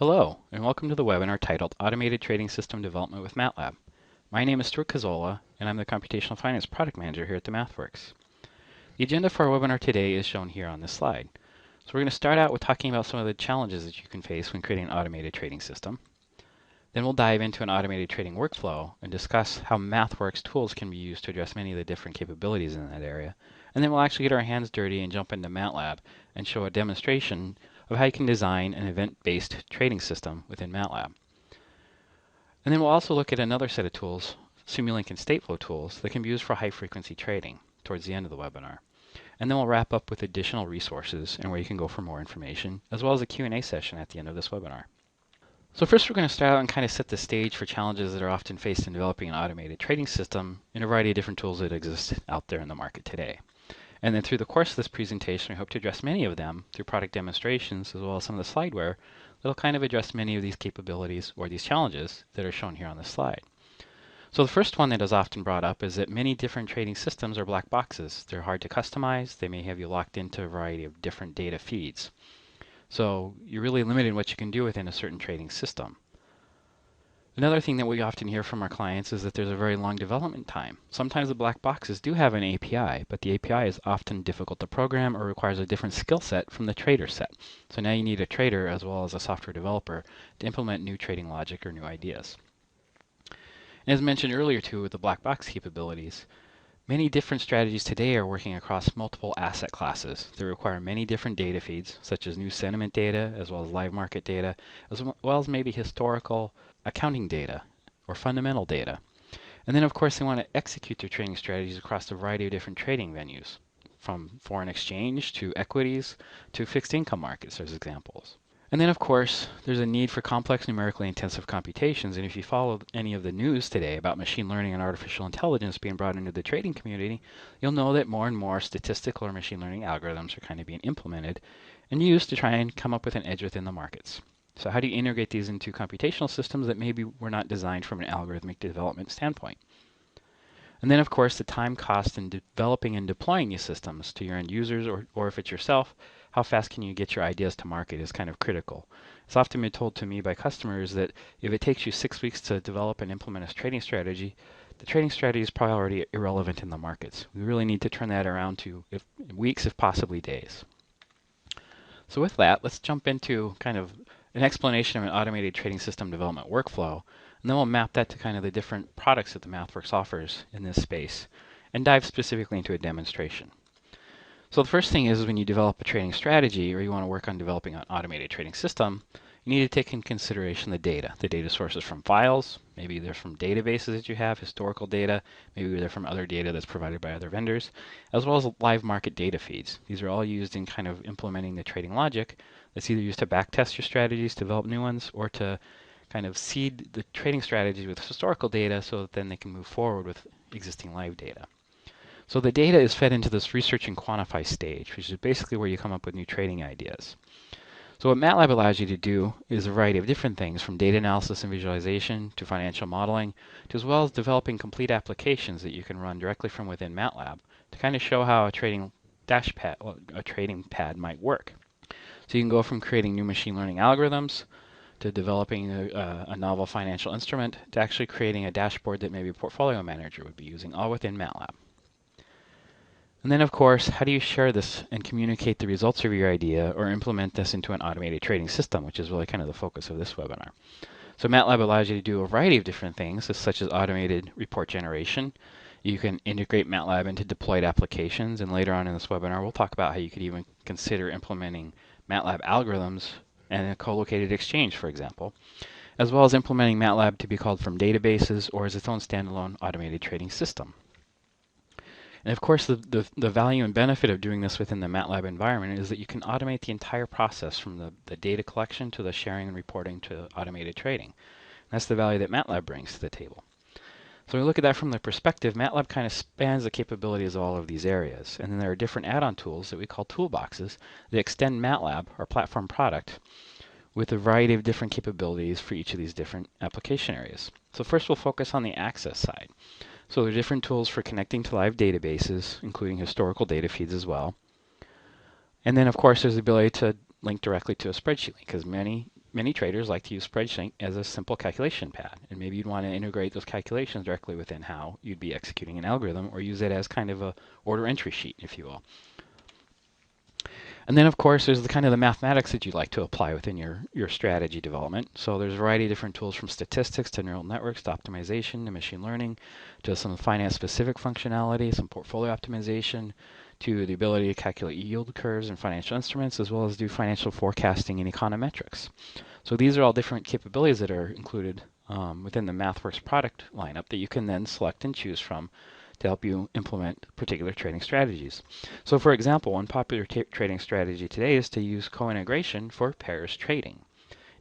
Hello, and welcome to the webinar titled Automated Trading System Development with MATLAB. My name is Stuart Cazzola, and I'm the Computational Finance Product Manager here at the MathWorks. The agenda for our webinar today is shown here on this slide. So we're going to start out with talking about some of the challenges that you can face when creating an automated trading system. Then we'll dive into an automated trading workflow and discuss how MathWorks tools can be used to address many of the different capabilities in that area. And then we'll actually get our hands dirty and jump into MATLAB and show a demonstration of how you can design an event-based trading system within MATLAB. And then we'll also look at another set of tools, Simulink and Stateflow tools, that can be used for high-frequency trading towards the end of the webinar. And then we'll wrap up with additional resources and where you can go for more information, as well as a Q&A session at the end of this webinar. So first we're going to start out and kind of set the stage for challenges that are often faced in developing an automated trading system in a variety of different tools that exist out there in the market today. And then through the course of this presentation, we hope to address many of them through product demonstrations, as well as some of the slideware that'll kind of address many of these capabilities or these challenges that are shown here on this slide. So the first one that is often brought up is that many different trading systems are black boxes. They're hard to customize. They may have you locked into a variety of different data feeds. So you're really limited in what you can do within a certain trading system. Another thing that we often hear from our clients is that there's a very long development time. Sometimes the black boxes do have an API, but the API is often difficult to program or requires a different skill set from the trader set. So now you need a trader as well as a software developer to implement new trading logic or new ideas. And as mentioned earlier too with the black box capabilities, many different strategies today are working across multiple asset classes that require many different data feeds, such as new sentiment data, as well as live market data, as well as maybe historical accounting data or fundamental data. And then of course they want to execute their trading strategies across a variety of different trading venues, from foreign exchange to equities to fixed income markets as examples. And then of course there's a need for complex numerically intensive computations, and if you follow any of the news today about machine learning and artificial intelligence being brought into the trading community, you'll know that more and more statistical or machine learning algorithms are kind of being implemented and used to try and come up with an edge within the markets. So how do you integrate these into computational systems that maybe were not designed from an algorithmic development standpoint? And then of course the time cost in developing and deploying these systems to your end users, or if it's yourself, how fast can you get your ideas to market is kind of critical. It's often been told to me by customers that if it takes you 6 weeks to develop and implement a trading strategy, the trading strategy is probably already irrelevant in the markets. We really need to turn that around to weeks, if possibly days. So with that, let's jump into kind of an explanation of an automated trading system development workflow, and then we'll map that to kind of the different products that the MathWorks offers in this space, and dive specifically into a demonstration. So the first thing is when you develop a trading strategy or you want to work on developing an automated trading system, you need to take in consideration the data sources from files, maybe they're from databases that you have, historical data, maybe they're from other data that's provided by other vendors, as well as live market data feeds. These are all used in kind of implementing the trading logic that's either used to backtest your strategies, develop new ones, or to kind of seed the trading strategies with historical data so that then they can move forward with existing live data. So the data is fed into this research and quantify stage, which is basically where you come up with new trading ideas. So what MATLAB allows you to do is a variety of different things, from data analysis and visualization to financial modeling, to as well as developing complete applications that you can run directly from within MATLAB to kind of show how a trading pad might work. So you can go from creating new machine learning algorithms to developing a novel financial instrument to actually creating a dashboard that maybe a portfolio manager would be using, all within MATLAB. And then of course, how do you share this and communicate the results of your idea or implement this into an automated trading system, which is really kind of the focus of this webinar. So MATLAB allows you to do a variety of different things, such as automated report generation. You can integrate MATLAB into deployed applications, and later on in this webinar we'll talk about how you could even consider implementing MATLAB algorithms and a co-located exchange, for example, as well as implementing MATLAB to be called from databases or as its own standalone automated trading system. And of course, the value and benefit of doing this within the MATLAB environment is that you can automate the entire process from the data collection to the sharing and reporting to automated trading. And that's the value that MATLAB brings to the table. So when we look at that from the perspective, MATLAB kind of spans the capabilities of all of these areas. And then there are different add-on tools that we call toolboxes that extend MATLAB, our platform product, with a variety of different capabilities for each of these different application areas. So first we'll focus on the access side. So there are different tools for connecting to live databases, including historical data feeds as well. And then of course there's the ability to link directly to a spreadsheet link, because many many traders like to use spreadsheet as a simple calculation pad, and maybe you'd want to integrate those calculations directly within how you'd be executing an algorithm, or use it as kind of a order entry sheet, if you will. And then, of course, there's the kind of the mathematics that you'd like to apply within your strategy development. So there's a variety of different tools, from statistics to neural networks to optimization to machine learning to some finance-specific functionality, some portfolio optimization, to the ability to calculate yield curves and financial instruments, as well as do financial forecasting and econometrics. So these are all different capabilities that are included within the MathWorks product lineup that you can then select and choose from to help you implement particular trading strategies. So for example, one popular trading strategy today is to use co-integration for pairs trading.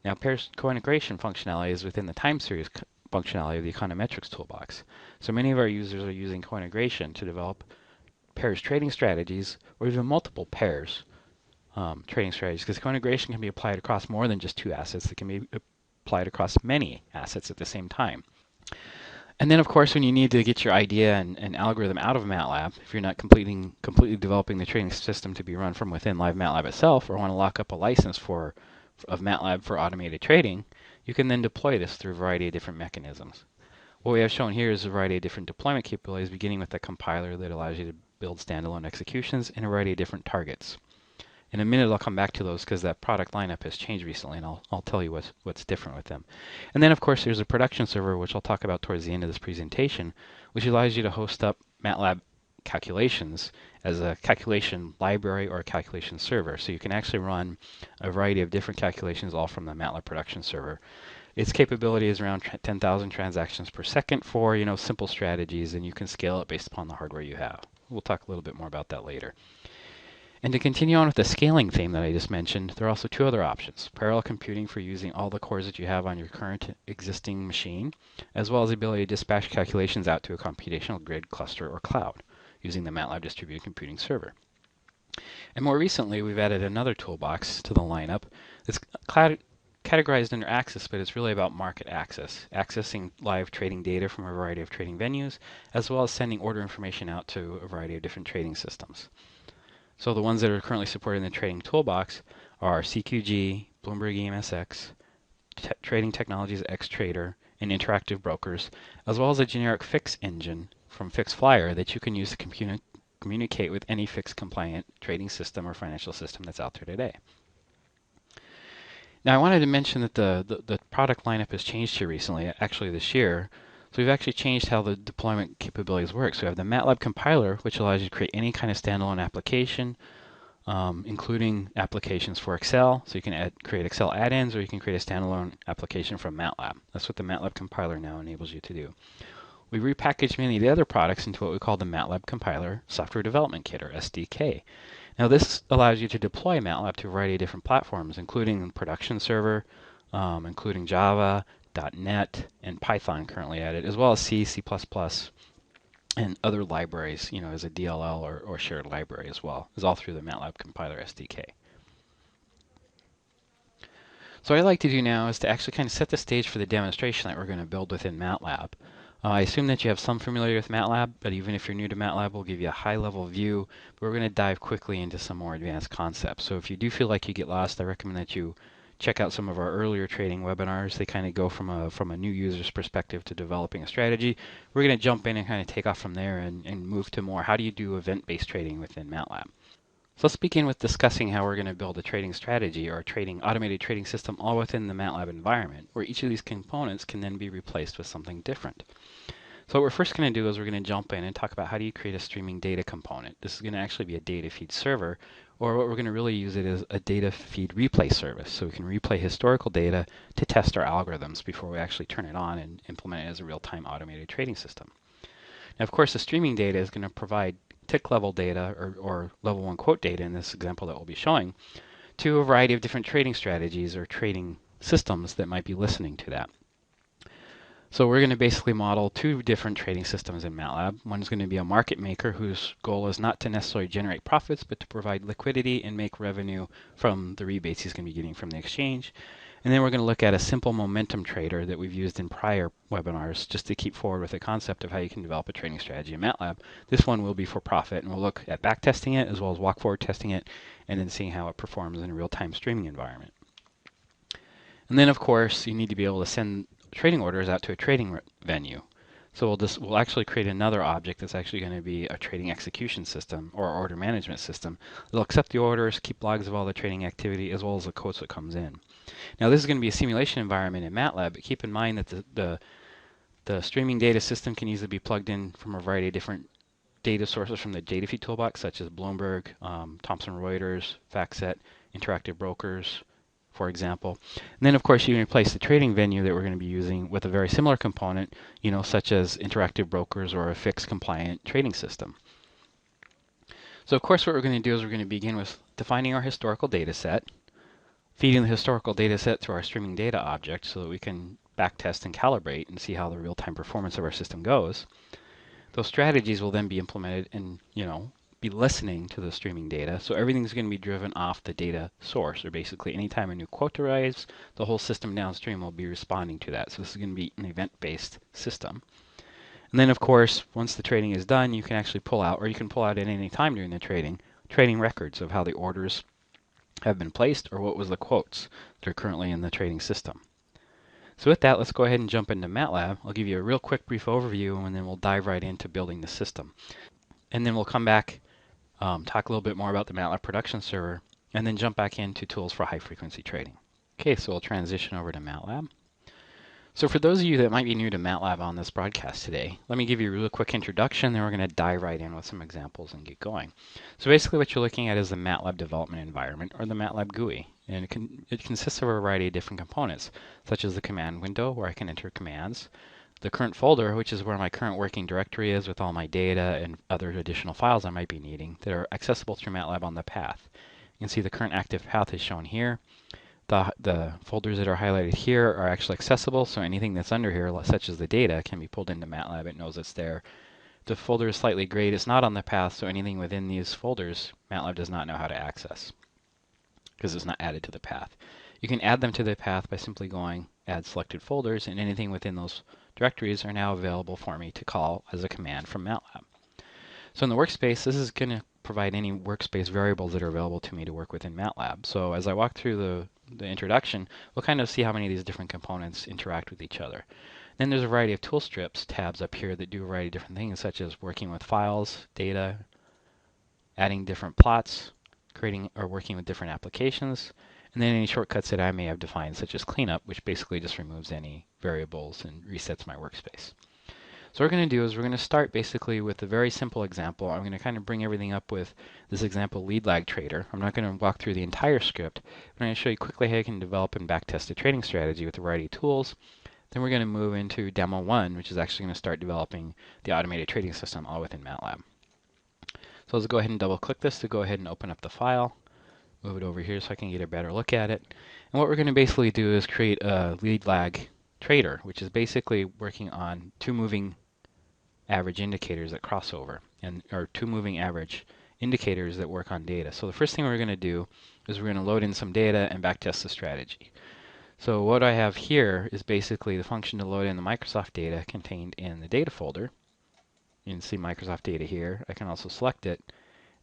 Now, pairs co-integration functionality is within the time series functionality of the econometrics toolbox. So many of our users are using co-integration to develop pairs trading strategies, or even multiple pairs trading strategies, because co-integration can be applied across more than just two assets. It can be applied across many assets at the same time. And then, of course, when you need to get your idea and algorithm out of MATLAB, if you're not completely developing the trading system to be run from within live MATLAB itself, or want to lock up a license of MATLAB for automated trading, you can then deploy this through a variety of different mechanisms. What we have shown here is a variety of different deployment capabilities, beginning with a compiler that allows you to build standalone executions and a variety of different targets. In a minute, I'll come back to those because that product lineup has changed recently, and I'll tell you what's different with them. And then, of course, there's a production server, which I'll talk about towards the end of this presentation, which allows you to host up MATLAB calculations as a calculation library or a calculation server. So you can actually run a variety of different calculations all from the MATLAB production server. Its capability is around 10,000 transactions per second for simple strategies, and you can scale it based upon the hardware you have. We'll talk a little bit more about that later. And to continue on with the scaling theme that I just mentioned, there are also two other options: parallel computing for using all the cores that you have on your current existing machine, as well as the ability to dispatch calculations out to a computational grid, cluster, or cloud using the MATLAB distributed computing server. And more recently, we've added another toolbox to the lineup that's categorized under Access, but it's really about market access, accessing live trading data from a variety of trading venues, as well as sending order information out to a variety of different trading systems. So the ones that are currently supported in the trading toolbox are CQG, Bloomberg EMSX, Trading Technologies Xtrader, and Interactive Brokers, as well as a generic fix engine from FixFlyer that you can use to communicate with any fix-compliant trading system or financial system that's out there today. Now, I wanted to mention that the product lineup has changed here recently, actually this year. So we've actually changed how the deployment capabilities work. So we have the MATLAB compiler, which allows you to create any kind of standalone application, including applications for Excel. So you can create Excel add-ins, or you can create a standalone application from MATLAB. That's what the MATLAB compiler now enables you to do. We repackaged many of the other products into what we call the MATLAB Compiler Software Development Kit, or SDK. Now this allows you to deploy MATLAB to a variety of different platforms, including the production server, including Java, .NET, and Python currently added, as well as C, C++, and other libraries, as a DLL or shared library as well. It's all through the MATLAB Compiler SDK. So what I'd like to do now is to actually kind of set the stage for the demonstration that we're going to build within MATLAB. I assume that you have some familiarity with MATLAB, but even if you're new to MATLAB, we'll give you a high-level view. But we're going to dive quickly into some more advanced concepts. So if you do feel like you get lost, I recommend that you check out some of our earlier trading webinars. They kind of go from a new user's perspective to developing a strategy. We're going to jump in and kind of take off from there and move to more, how do you do event-based trading within MATLAB? So let's begin with discussing how we're going to build a trading strategy or a automated trading system all within the MATLAB environment, where each of these components can then be replaced with something different. So what we're first going to do is we're going to jump in and talk about how do you create a streaming data component. This is going to actually be a data feed server, or what we're going to really use it as a data feed replay service. So we can replay historical data to test our algorithms before we actually turn it on and implement it as a real-time automated trading system. Now, of course, the streaming data is going to provide tick level data or level 1 quote data in this example that we'll be showing to a variety of different trading strategies or trading systems that might be listening to that. So we're going to basically model two different trading systems in MATLAB. One is going to be a market maker whose goal is not to necessarily generate profits, but to provide liquidity and make revenue from the rebates he's going to be getting from the exchange. And then we're going to look at a simple momentum trader that we've used in prior webinars just to keep forward with the concept of how you can develop a trading strategy in MATLAB. This one will be for profit, and we'll look at back testing it as well as walk forward testing it and then seeing how it performs in a real-time streaming environment. And then of course you need to be able to send trading orders out to a trading venue. So we'll actually create another object that's actually going to be a trading execution system or order management system. It'll accept the orders, keep logs of all the trading activity, as well as the quotes that comes in. Now this is going to be a simulation environment in MATLAB, but keep in mind that the streaming data system can easily be plugged in from a variety of different data sources from the data feed toolbox, such as Bloomberg, Thomson Reuters, FactSet, Interactive Brokers, for example. And then of course you can replace the trading venue that we're going to be using with a very similar component, such as Interactive Brokers or a fixed compliant trading system. So of course what we're going to do is we're going to begin with defining our historical data set, feeding the historical data set to our streaming data object so that we can backtest and calibrate and see how the real-time performance of our system goes. Those strategies will then be implemented and, be listening to the streaming data. So everything's going to be driven off the data source, or basically anytime a new quote arrives, the whole system downstream will be responding to that. So this is going to be an event-based system. And then of course, once the trading is done, you can actually pull out, or you can pull out at any time during the trading records of how the orders have been placed or what was the quotes that are currently in the trading system. So with that, let's go ahead and jump into MATLAB. I'll give you a real quick brief overview and then we'll dive right into building the system. And then we'll come back, talk a little bit more about the MATLAB production server, and then jump back into tools for high frequency trading. Okay, so we'll transition over to MATLAB. So for those of you that might be new to MATLAB on this broadcast today, let me give you a real quick introduction, then we're going to dive right in with some examples and get going. So basically what you're looking at is the MATLAB development environment, or the MATLAB GUI. And it consists of a variety of different components, such as the command window, where I can enter commands, the current folder, which is where my current working directory is with all my data and other additional files I might be needing that are accessible through MATLAB on the path. You can see the current active path is shown here. The folders that are highlighted here are actually accessible, so anything that's under here, such as the data, can be pulled into MATLAB. It knows it's there. The folder is slightly grayed. It's not on the path, so anything within these folders, MATLAB does not know how to access because it's not added to the path. You can add them to the path by simply going Add Selected Folders, and anything within those directories are now available for me to call as a command from MATLAB. So in the workspace, this is going to provide any workspace variables that are available to me to work with in MATLAB. So as I walk through the introduction, we'll kind of see how many of these different components interact with each other. Then there's a variety of tool strips tabs up here that do a variety of different things, such as working with files, data, adding different plots, creating or working with different applications, and then any shortcuts that I may have defined, such as cleanup, which basically just removes any variables and resets my workspace. So what we're going to do is we're going to start basically with a very simple example. I'm going to kind of bring everything up with this example lead lag trader. I'm not going to walk through the entire script, but I'm going to show you quickly how you can develop and backtest a trading strategy with a variety of tools. Then we're going to move into demo 1, which is actually going to start developing the automated trading system all within MATLAB. So let's go ahead and double click this to go ahead and open up the file. Move it over here so I can get a better look at it. And what we're going to basically do is create a lead lag trader, which is basically working on two moving average indicators that cross over, or two moving average indicators that work on data. So the first thing we're going to do is we're going to load in some data and backtest the strategy. So what I have here is basically the function to load in the Microsoft data contained in the data folder. You can see Microsoft data here. I can also select it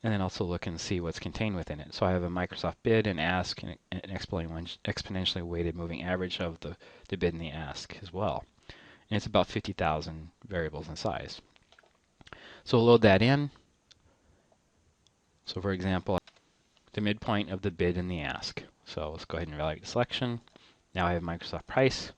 and then also look and see what's contained within it. So I have a Microsoft bid and ask and an exponentially weighted moving average of the bid and the ask as well. And it's about 50,000 variables in size. So we'll load that in. So for example, the midpoint of the bid and the ask. So let's go ahead and evaluate the selection. Now I have Microsoft price.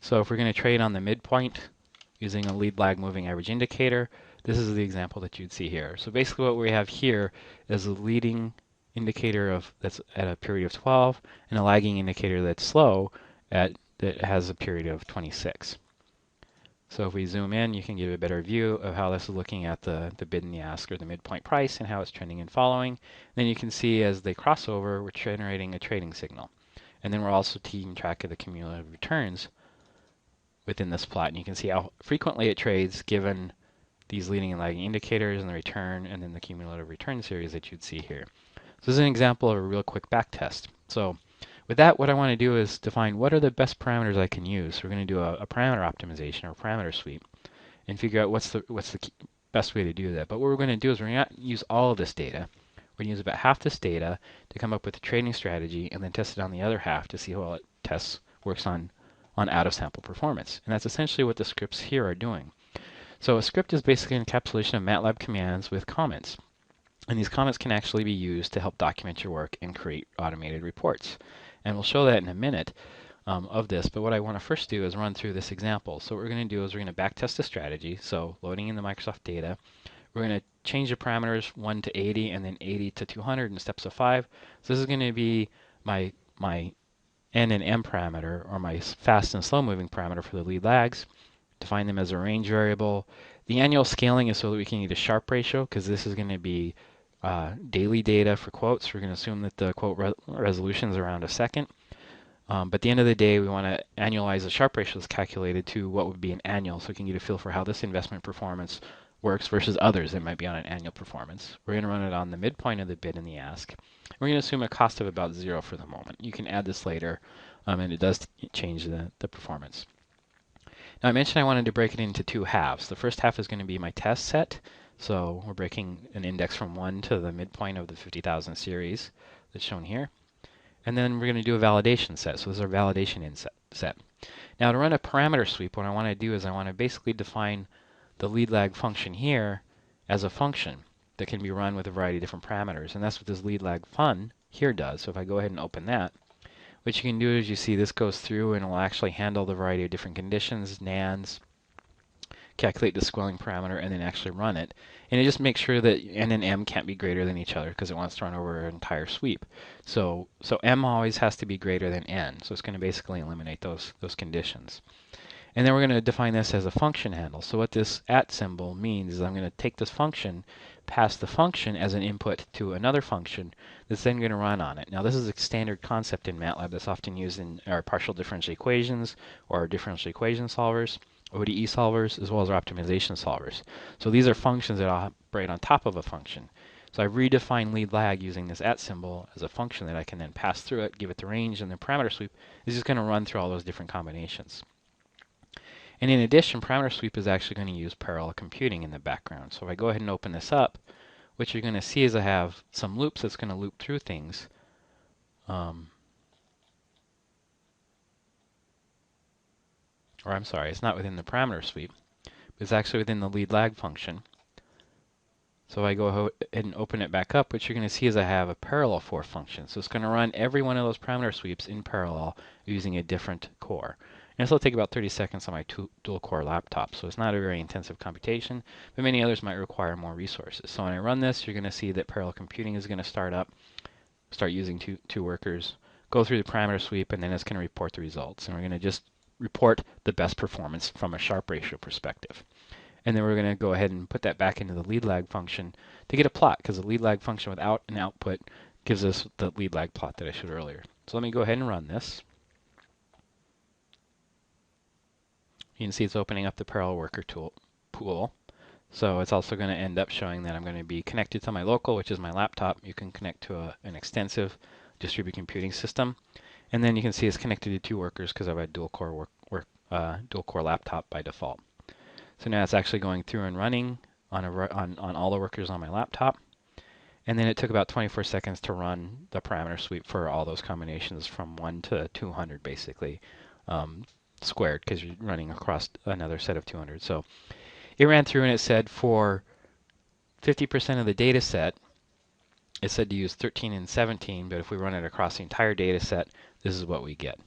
So if we're going to trade on the midpoint using a lead lag moving average indicator, this is the example that you'd see here. So basically what we have here is a leading indicator that's at a period of 12 and a lagging indicator that's slow that has a period of 26. So if we zoom in, you can get a better view of how this is looking at the bid and the ask, or the midpoint price, and how it's trending and following. Then you can see as they cross over, we're generating a trading signal. And then we're also keeping track of the cumulative returns within this plot. And you can see how frequently it trades given these leading and lagging indicators and the return, and then the cumulative return series that you'd see here. So this is an example of a real quick back test. So with that, what I want to do is define what are the best parameters I can use. So we're going to do a parameter optimization or parameter sweep and figure out what's the best way to do that. But what we're going to do is we're going to use all of this data. We're going to use about half this data to come up with a trading strategy and then test it on the other half to see how tests works on out-of-sample performance. And that's essentially what the scripts here are doing. So a script is basically an encapsulation of MATLAB commands with comments. And these comments can actually be used to help document your work and create automated reports. And we'll show that in a minute of this. But what I want to first do is run through this example. So what we're going to do is we're going to backtest the strategy. So loading in the Microsoft data. We're going to change the parameters 1 to 80 and then 80 to 200 in steps of 5. So this is going to be my N and M parameter, or my fast and slow moving parameter for the lead lags. Define them as a range variable. The annual scaling is so that we can get a Sharpe ratio, because this is going to be daily data for quotes. We're going to assume that the quote resolution is around a second. But at the end of the day, we want to annualize the Sharpe ratio that's calculated to what would be an annual, so we can get a feel for how this investment performance works versus others that might be on an annual performance. We're going to run it on the midpoint of the bid and the ask. We're going to assume a cost of about 0 for the moment. You can add this later, and it does change the performance. Now I mentioned I wanted to break it into 2 halves. The first half is going to be my test set. So we're breaking an index from 1 to the midpoint of the 50,000 series that's shown here. And then we're going to do a validation set. So this is our validation set. Now to run a parameter sweep, what I want to do is I want to basically define the lead lag function here as a function that can be run with a variety of different parameters. And that's what this lead lag fun here does. So if I go ahead and open that, what you can do is you see this goes through and it will actually handle the variety of different conditions, NANDs, calculate the scaling parameter, and then actually run it. And it just makes sure that N and M can't be greater than each other because it wants to run over an entire sweep. So M always has to be greater than N. So it's going to basically eliminate those conditions. And then we're going to define this as a function handle. So what this @ symbol means is I'm going to take this function, pass the function as an input to another function that's then going to run on it. Now this is a standard concept in MATLAB that's often used in our partial differential equations or our differential equation solvers, ODE solvers, as well as our optimization solvers. So these are functions that operate on top of a function. So I've redefined lead lag using this @ symbol as a function that I can then pass through it, give it the range, and the parameter sweep is just going to run through all those different combinations. And in addition, parameter sweep is actually going to use parallel computing in the background. So if I go ahead and open this up, what you're going to see is I have some loops that's going to loop through things. Or I'm sorry, it's not within the parameter sweep, but it's actually within the lead lag function. So if I go ahead and open it back up, what you're going to see is I have a parallel for function. So it's going to run every one of those parameter sweeps in parallel using a different core. And this will take about 30 seconds on my dual-core laptop, so it's not a very intensive computation, but many others might require more resources. So when I run this, you're going to see that parallel computing is going to start using two workers, go through the parameter sweep, and then it's going to report the results. And we're going to just report the best performance from a Sharpe ratio perspective. And then we're going to go ahead and put that back into the lead lag function to get a plot, because the lead lag function without an output gives us the lead lag plot that I showed earlier. So let me go ahead and run this. You can see it's opening up the parallel worker pool. So it's also going to end up showing that I'm going to be connected to my local, which is my laptop. You can connect to an extensive distributed computing system. And then you can see it's connected to 2 workers because I have a dual-core laptop by default. So now it's actually going through and running on all the workers on my laptop. And then it took about 24 seconds to run the parameter sweep for all those combinations from 1 to 200 basically. Squared because you're running across another set of 200. So it ran through and it said for 50% of the data set, it said to use 13 and 17, but if we run it across the entire data set, this is what we get.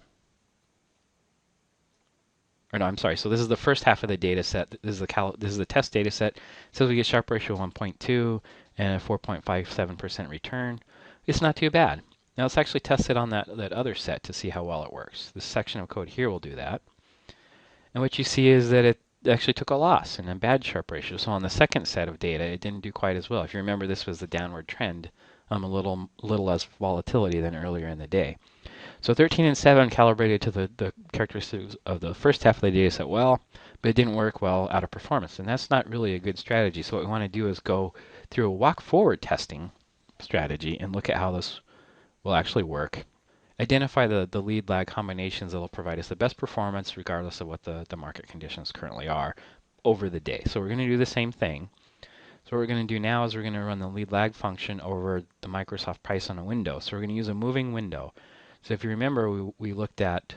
Or no, I'm sorry. So this is the first half of the data set. This is the test data set. It says we get Sharpe ratio 1.2 and a 4.57% return. It's not too bad. Now let's actually test it on that other set to see how well it works. This section of code here will do that. And what you see is that it actually took a loss and a bad Sharpe ratio. So on the second set of data, it didn't do quite as well. If you remember, this was the downward trend, a little less volatility than earlier in the day. So 13 and 7 calibrated to the characteristics of the first half of the data set well, but it didn't work well out of performance. And that's not really a good strategy. So what we want to do is go through a walk-forward testing strategy and look at how this will actually work. Identify the lead lag combinations that will provide us the best performance regardless of what the market conditions currently are over the day. So we're going to do the same thing. So what we're going to do now is we're going to run the lead lag function over the Microsoft price on a window. So we're going to use a moving window. So if you remember, we looked at,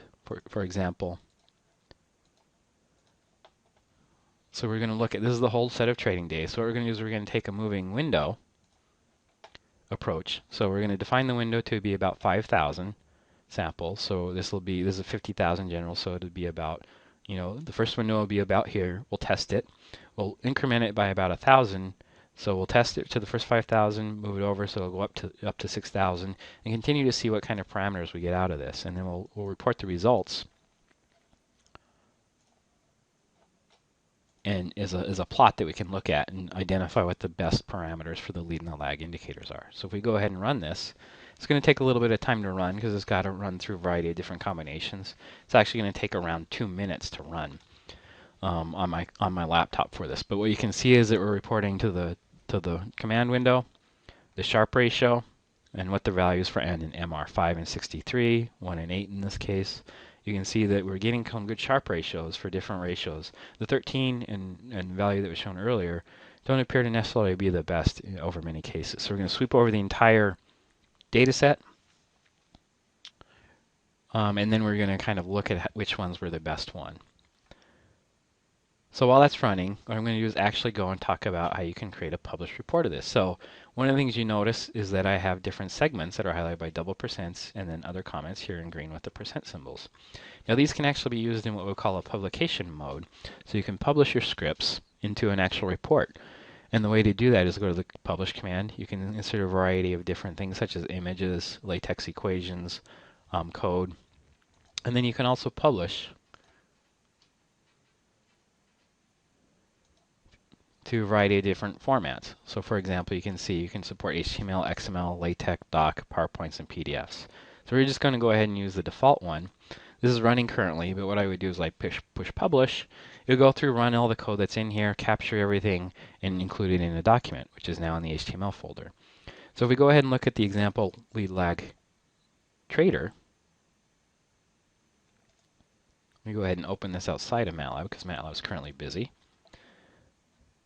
for example, so we're going to look at, this is the whole set of trading days. So what we're going to do is we're going to take a moving window approach. So we're going to define the window to be about 5,000 samples. So this is a 50,000 general, so it'll be about, the first window will be about here. We'll test it. We'll increment it by about 1,000. So we'll test it to the first 5,000, move it over, so it'll go up to 6,000, and continue to see what kind of parameters we get out of this. And then we'll report the results. And is a plot that we can look at and identify what the best parameters for the lead and the lag indicators are. So if we go ahead and run this, it's going to take a little bit of time to run because it's got to run through a variety of different combinations. It's actually going to take around 2 minutes to run on my laptop for this. But what you can see is that we're reporting to the command window the Sharpe ratio and what the values for N and M are, 5 and 63, 1 and 8 in this case. You can see that we're getting some good Sharpe ratios for different ratios. The 13 and value that was shown earlier don't appear to necessarily be the best over many cases. So we're going to sweep over the entire data set, and then we're going to kind of look at which ones were the best one. So while that's running, what I'm going to do is actually go and talk about how you can create a published report of this. So one of the things you notice is that I have different segments that are highlighted by double percents and then other comments here in green with the percent symbols. Now these can actually be used in what we'll call a publication mode. So you can publish your scripts into an actual report. And the way to do that is go to the publish command. You can insert a variety of different things such as images, latex equations, code. And then you can also publish to a variety of different formats. So for example, you can see you can support HTML, XML, LaTeX, Doc, PowerPoints, and PDFs. So we're just going to go ahead and use the default one. This is running currently, but what I would do is like push publish. It'll go through, run all the code that's in here, capture everything, and include it in a document, which is now in the HTML folder. So if we go ahead and look at the example lead lag trader, let me go ahead and open this outside of MATLAB because MATLAB is currently busy.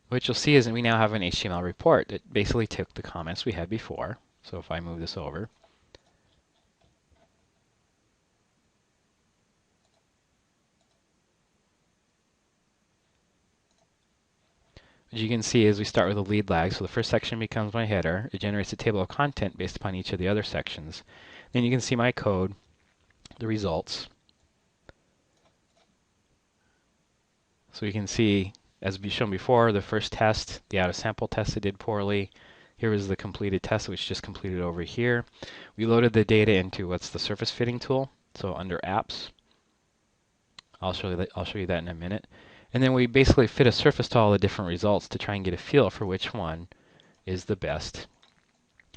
What you'll see is that we now have an HTML report that basically took the comments we had before. So if I move this over, what you can see is we start with a lead lag. So the first section becomes my header. It generates a table of content based upon each of the other sections. Then you can see my code, the results. So you can see, as we've shown before, the first test, the out-of-sample test, it did poorly. Here is the completed test, which just completed over here. We loaded the data into what's the surface fitting tool. So under apps, I'll show you that in a minute. And then we basically fit a surface to all the different results to try and get a feel for which one is the best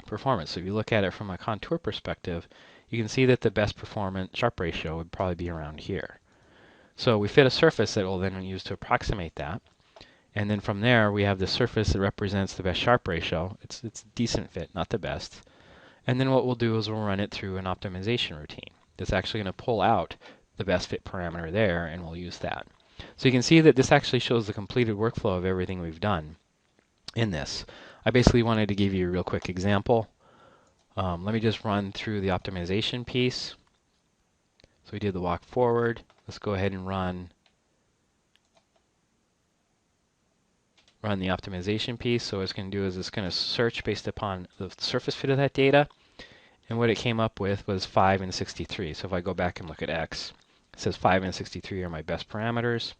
performance. So if you look at it from a contour perspective, you can see that the best performance Sharpe ratio would probably be around here. So we fit a surface that we'll then use to approximate that. And then from there, we have the surface that represents the best Sharpe ratio. It's a decent fit, not the best. And then what we'll do is we'll run it through an optimization routine. That's actually going to pull out the best fit parameter there, and we'll use that. So you can see that this actually shows the completed workflow of everything we've done in this. I basically wanted to give you a real quick example. Let me just run through the optimization piece. So we did the walk forward. Let's go ahead and run the optimization piece. So what it's going to do is it's going to search based upon the surface fit of that data. And what it came up with was 5 and 63. So if I go back and look at X, it says 5 and 63 are my best parameters.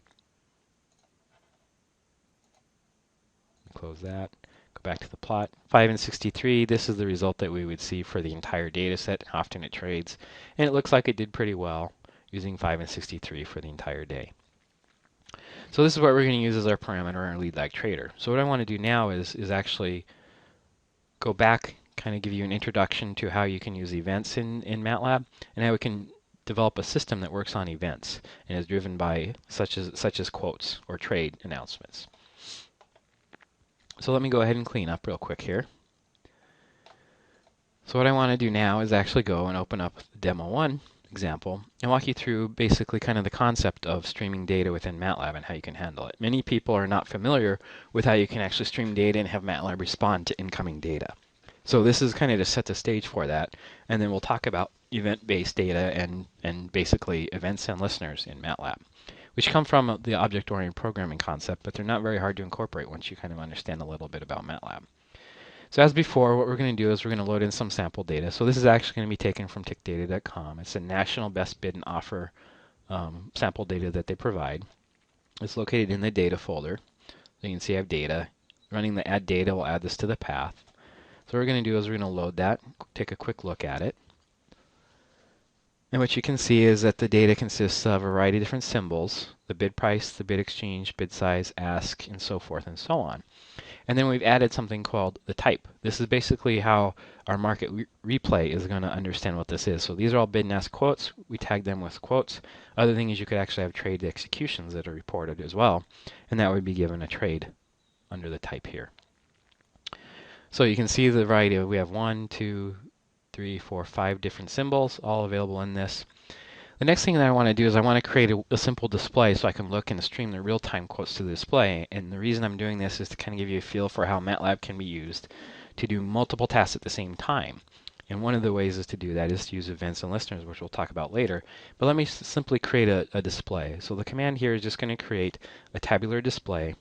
Close that. Go back to the plot. 5 and 63, this is the result that we would see for the entire data set. Often it trades. And it looks like it did pretty well using 5 and 63 for the entire day. So this is what we're going to use as our parameter, our lead lag trader. So what I want to do now is actually go back, kind of give you an introduction to how you can use events in MATLAB and how we can develop a system that works on events and is driven by such as quotes or trade announcements. So let me go ahead and clean up real quick here. So what I want to do now is actually go and open up the demo 1 example and walk you through basically kind of the concept of streaming data within MATLAB and how you can handle it. Many people are not familiar with how you can actually stream data and have MATLAB respond to incoming data. So this is kind of to set the stage for that, and then we'll talk about event-based data and basically events and listeners in MATLAB, which come from the object-oriented programming concept, but they're not very hard to incorporate once you kind of understand a little bit about MATLAB. So as before, what we're going to do is we're going to load in some sample data. So this is actually going to be taken from tickdata.com. It's a national best bid and offer sample data that they provide. It's located in the data folder. So you can see I have data. Running the add data will add this to the path. So what we're going to do is we're going to load that, take a quick look at it. And what you can see is that the data consists of a variety of different symbols, the bid price, the bid exchange, bid size, ask, and so forth and so on. And then we've added something called the type. This is basically how our market replay is going to understand what this is. So these are all bid and ask quotes. We tag them with quotes. Other thing is you could actually have trade executions that are reported as well, and that would be given a trade under the type here. So you can see the variety of, we have 1, 2, 3, 4, 5 different symbols all available in this. The next thing that I want to do is I want to create a simple display so I can look and stream the real-time quotes to the display. And the reason I'm doing this is to kind of give you a feel for how MATLAB can be used to do multiple tasks at the same time. And one of the ways is to do that is to use events and listeners, which we'll talk about later. But let me simply create a display. So the command here is just going to create a tabular display,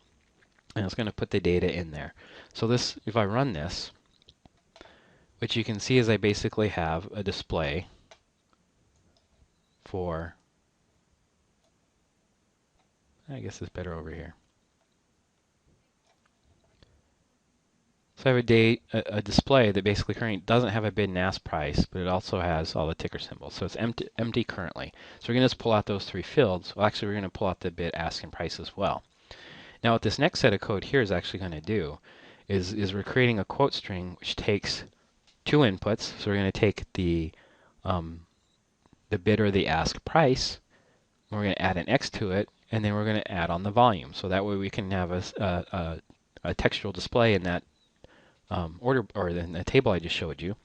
and it's going to put the data in there. So this, if I run this, what you can see is I basically have a display for, I guess it's better over here. So I have a display that basically currently doesn't have a bid and ask price, but it also has all the ticker symbols. So it's empty currently. So we're going to just pull out those 3 fields. Well, actually, we're going to pull out the bid, ask, and price as well. Now what this next set of code here is actually going to do is we're creating a quote string which takes 2 inputs. So we're going to take the bid or the ask price, and we're going to add an X to it, and then we're going to add on the volume. So that way we can have a textual display in that order, or in the table I just showed you.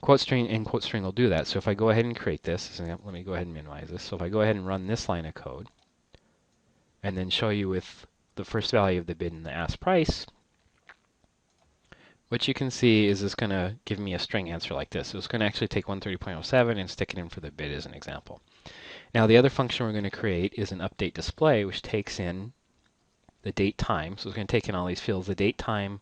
Quote string and quote string will do that. So if I go ahead and create this, so let me go ahead and minimize this. So if I go ahead and run this line of code, and then show you with the first value of the bid and the ask price, what you can see is it's going to give me a string answer like this. So it's going to actually take 130.07 and stick it in for the bid as an example. Now the other function we're going to create is an update display, which takes in the date time. So it's going to take in all these fields, the date time,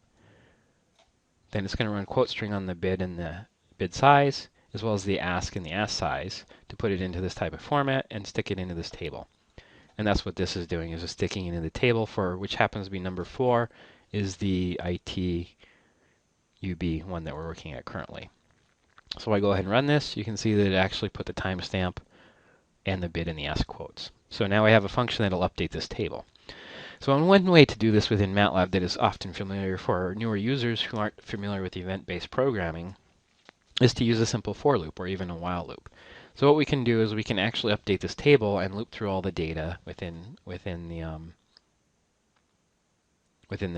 then it's going to run quote string on the bid and the bid size, as well as the ask and the ask size, to put it into this type of format and stick it into this table. And that's what this is doing, is just sticking it in the table for, which happens to be number 4, is the IT UB one that we're working at currently. So I go ahead and run this, you can see that it actually put the timestamp and the bid and the ask quotes. So now I have a function that will update this table. So one way to do this within MATLAB that is often familiar for newer users who aren't familiar with event-based programming is to use a simple for loop or even a while loop. So what we can do is we can actually update this table and loop through all the data within the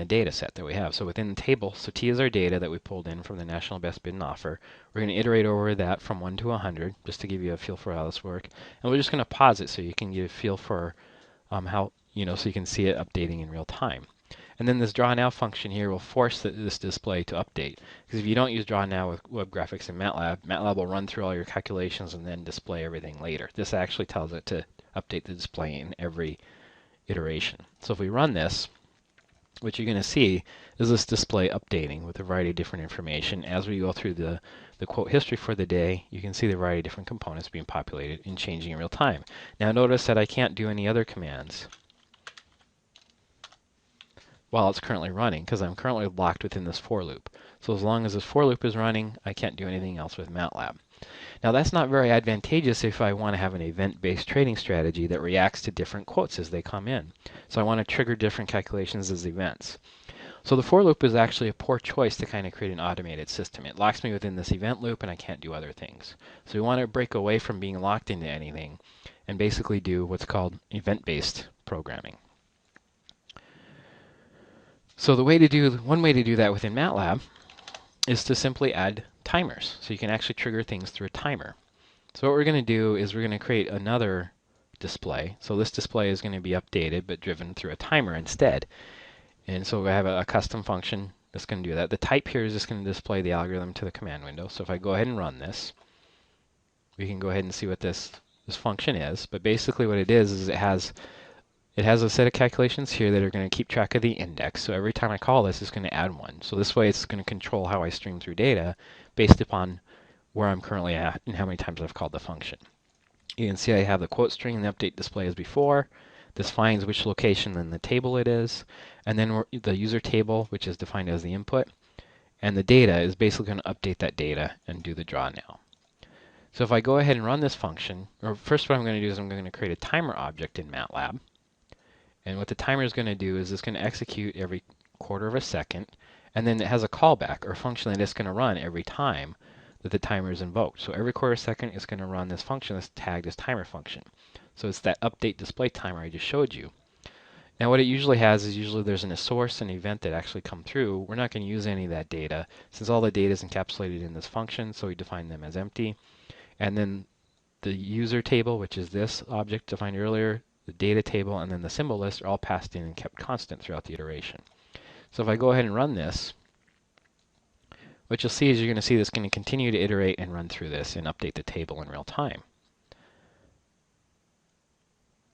data set that we have. So within the table, so T is our data that we pulled in from the National Best Bid and Offer. We're going to iterate over that from 1 to 100 just to give you a feel for how this works. And we're just going to pause it so you can get a feel for how, so you can see it updating in real time. And then this draw now function here will force this display to update. Because if you don't use draw now with web graphics in MATLAB, MATLAB will run through all your calculations and then display everything later. This actually tells it to update the display in every iteration. So if we run this, what you're going to see is this display updating with a variety of different information. As we go through the quote history for the day, you can see the variety of different components being populated and changing in real time. Now notice that I can't do any other commands while it's currently running, because I'm currently locked within this for loop. So as long as this for loop is running, I can't do anything else with MATLAB. Now that's not very advantageous if I want to have an event-based trading strategy that reacts to different quotes as they come in. So I want to trigger different calculations as events. So the for loop is actually a poor choice to kind of create an automated system. It locks me within this event loop and I can't do other things. So we want to break away from being locked into anything and basically do what's called event-based programming. So one way to do that within MATLAB is to simply add timers. So you can actually trigger things through a timer. So what we're going to do is we're going to create another display. So this display is going to be updated but driven through a timer instead. And so we have a custom function that's going to do that. The type here is just going to display the algorithm to the command window. So if I go ahead and run this, we can go ahead and see what this function is. But basically what it is it has a set of calculations here that are going to keep track of the index. So every time I call this, it's going to add one. So this way it's going to control how I stream through data based upon where I'm currently at and how many times I've called the function. You can see I have the quote string and the update display as before. This finds which location in the table it is. And then the user table, which is defined as the input. And the data is basically going to update that data and do the draw now. So if I go ahead and run this function, or first what I'm going to do is I'm going to create a timer object in MATLAB. And what the timer is going to do is it's going to execute every quarter of a second, and then it has a callback or a function that it's going to run every time that the timer is invoked. So every quarter of a second it's going to run this function that's tagged as timer function. So it's that update display timer I just showed you. Now what it usually has is there's a source and event that actually come through. We're not going to use any of that data since all the data is encapsulated in this function, so we define them as empty. And then the user table, which is this object defined earlier, the data table, and then the symbol list are all passed in and kept constant throughout the iteration. So if I go ahead and run this, what you'll see is you're going to see this going to continue to iterate and run through this and update the table in real time.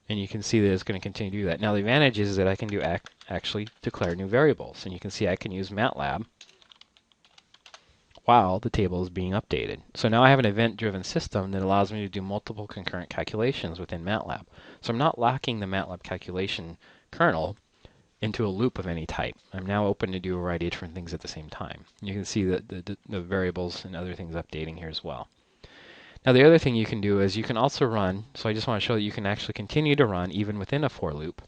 And you can see that it's going to continue to do that. Now the advantage is that I can actually declare new variables. And you can see I can use MATLAB while the table is being updated. So now I have an event-driven system that allows me to do multiple concurrent calculations within MATLAB. So I'm not locking the MATLAB calculation kernel into a loop of any type. I'm now open to do a variety of different things at the same time. You can see the variables and other things updating here as well. Now the other thing you can do is you can also run, so I just want to show that you can actually continue to run even within a for loop.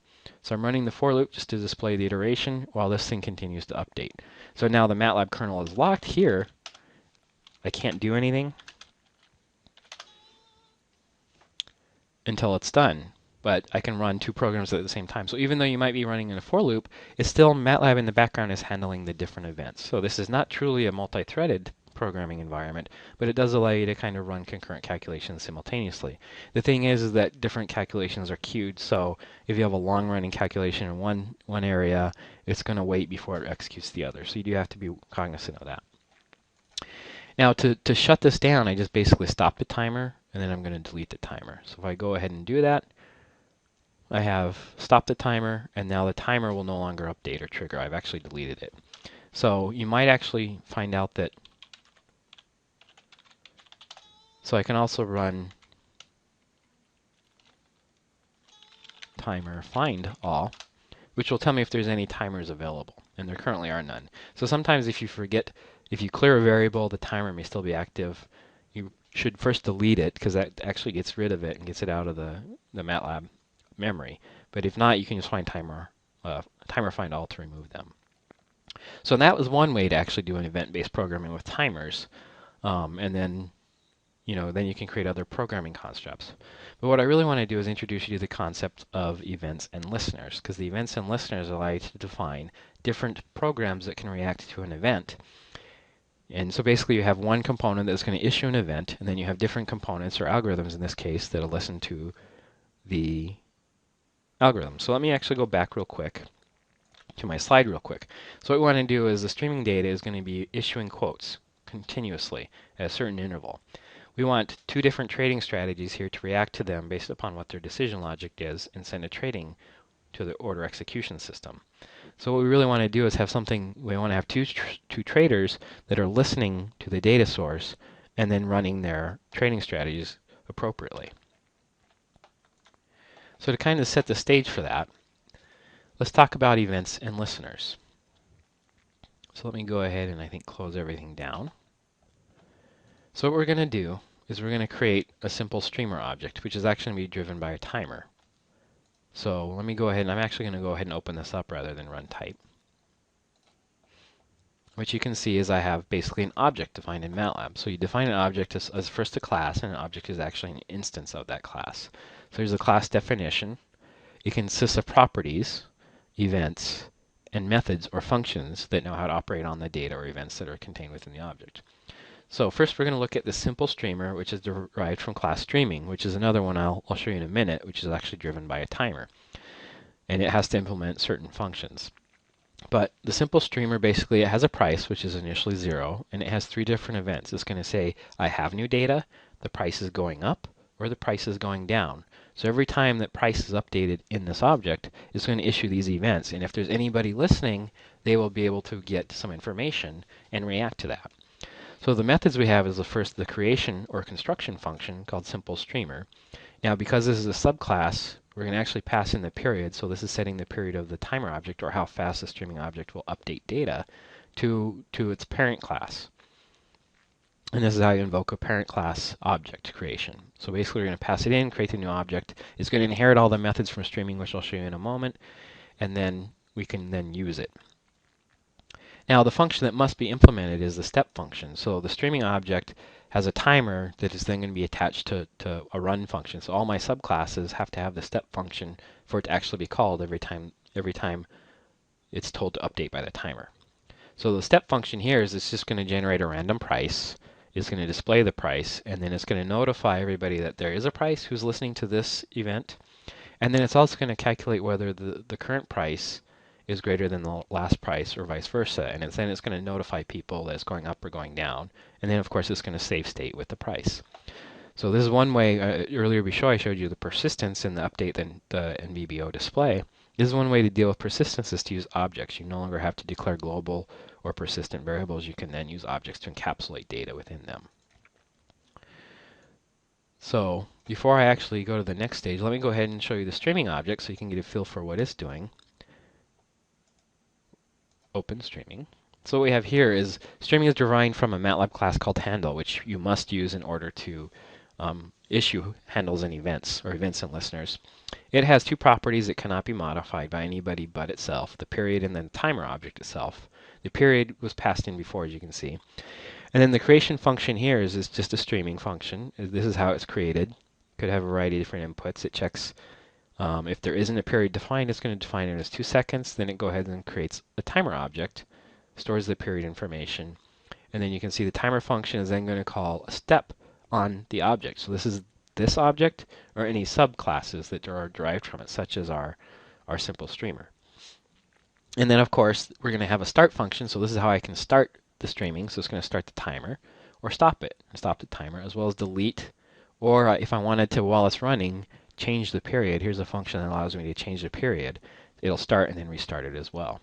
So I'm running the for loop just to display the iteration while this thing continues to update. So now the MATLAB kernel is locked here. I can't do anything until it's done, but I can run two programs at the same time. So even though you might be running in a for loop, it's still MATLAB in the background is handling the different events. So this is not truly a multi-threaded programming environment, but it does allow you to kind of run concurrent calculations simultaneously. The thing is that different calculations are queued, so if you have a long-running calculation in one area, it's going to wait before it executes the other. So you do have to be cognizant of that. Now to shut this down, I just basically stop the timer, and then I'm going to delete the timer. So if I go ahead and do that, I have stopped the timer, and now the timer will no longer update or trigger. I've actually deleted it. So you might actually find out that, so I can also run timer find all, which will tell me if there's any timers available, and there currently are none. So sometimes if you forget, if you clear a variable, the timer may still be active. You should first delete it because that actually gets rid of it and gets it out of the MATLAB memory. But if not, you can just find timer find all to remove them. So that was one way to actually do an event-based programming with timers, and then you can create other programming constructs. But what I really want to do is introduce you to the concept of events and listeners, because the events and listeners allow you to define different programs that can react to an event. And so basically you have one component that's going to issue an event, and then you have different components, or algorithms in this case, that'll listen to the algorithm. So let me actually go back real quick to my slide real quick. So what we want to do is the streaming data is going to be issuing quotes continuously at a certain interval. We want two different trading strategies here to react to them based upon what their decision logic is and send a trading to the order execution system. So what we really want to do is have something, we want to have two traders that are listening to the data source and then running their trading strategies appropriately. So to kind of set the stage for that, let's talk about events and listeners. So let me go ahead and I think close everything down. So what we're going to do is we're going to create a simple streamer object, which is actually going to be driven by a timer. So let me go ahead, and I'm actually going to go ahead and open this up rather than run type. What you can see is I have basically an object defined in MATLAB. So you define an object as first a class, and an object is actually an instance of that class. So here's the class definition. It consists of properties, events, and methods or functions that know how to operate on the data or events that are contained within the object. So first we're going to look at the simple streamer, which is derived from class streaming, which is another one I'll show you in a minute, which is actually driven by a timer. And it has to implement certain functions. But the simple streamer, basically it has a price, which is initially 0, and it has 3 different events. It's going to say, I have new data, the price is going up or the price is going down. So every time that price is updated in this object, it's going to issue these events. And if there's anybody listening, they will be able to get some information and react to that. So the methods we have is the creation or construction function called simple streamer. Now because this is a subclass, we're going to actually pass in the period. So this is setting the period of the timer object, or how fast the streaming object will update data to its parent class. And this is how you invoke a parent class object creation. So basically we're going to pass it in, create a new object. It's going to inherit all the methods from streaming, which I'll show you in a moment, and then we can then use it. Now the function that must be implemented is the step function. So the streaming object has a timer that is then going to be attached to a run function. So all my subclasses have to have the step function for it to actually be called every time it's told to update by the timer. So the step function here is it's just going to generate a random price. It's going to display the price, and then it's going to notify everybody that there is a price who's listening to this event. And then it's also going to calculate whether the current price is greater than the last price or vice versa. And then it's going to notify people that it's going up or going down. And then, of course, it's going to save state with the price. So this is one way. Earlier before I showed you the persistence in the update and the NVBO display. This is one way to deal with persistence, is to use objects. You no longer have to declare global or persistent variables. You can then use objects to encapsulate data within them. So before I actually go to the next stage, let me go ahead and show you the streaming object so you can get a feel for what it's doing. Open streaming. So what we have here is streaming is derived from a MATLAB class called handle, which you must use in order to issue handles and events, or events and listeners. It has two properties that cannot be modified by anybody but itself, the period and then the timer object itself. The period was passed in before, as you can see. And then the creation function here is just a streaming function. This is how it's created. Could have a variety of different inputs. It checks if there isn't a period defined, it's going to define it as 2 seconds. Then it goes ahead and creates a timer object, stores the period information, and then you can see the timer function is then going to call a step on the object. So this is this object or any subclasses that are derived from it, such as our simple streamer. And then, of course, we're going to have a start function. So this is how I can start the streaming. So it's going to start the timer or stop it and stop the timer, as well as delete. Or if I wanted to, while it's running, change the period. Here's a function that allows me to change the period. It'll start and then restart it as well.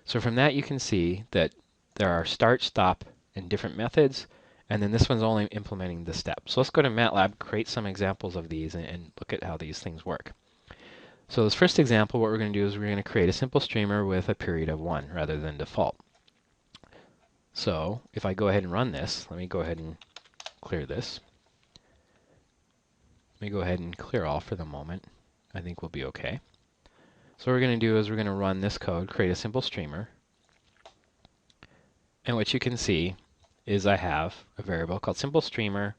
So from that, you can see that there are start, stop, and different methods. And then this one's only implementing the step. So let's go to MATLAB, create some examples of these, and look at how these things work. So this first example, what we're going to do is we're going to create a simple streamer with a period of 1 rather than default. So if I go ahead and run this, let me go ahead and clear this. Let me go ahead and clear all for the moment. I think we'll be okay. So what we're going to do is we're going to run this code, create a simple streamer. And what you can see is I have a variable called simple streamer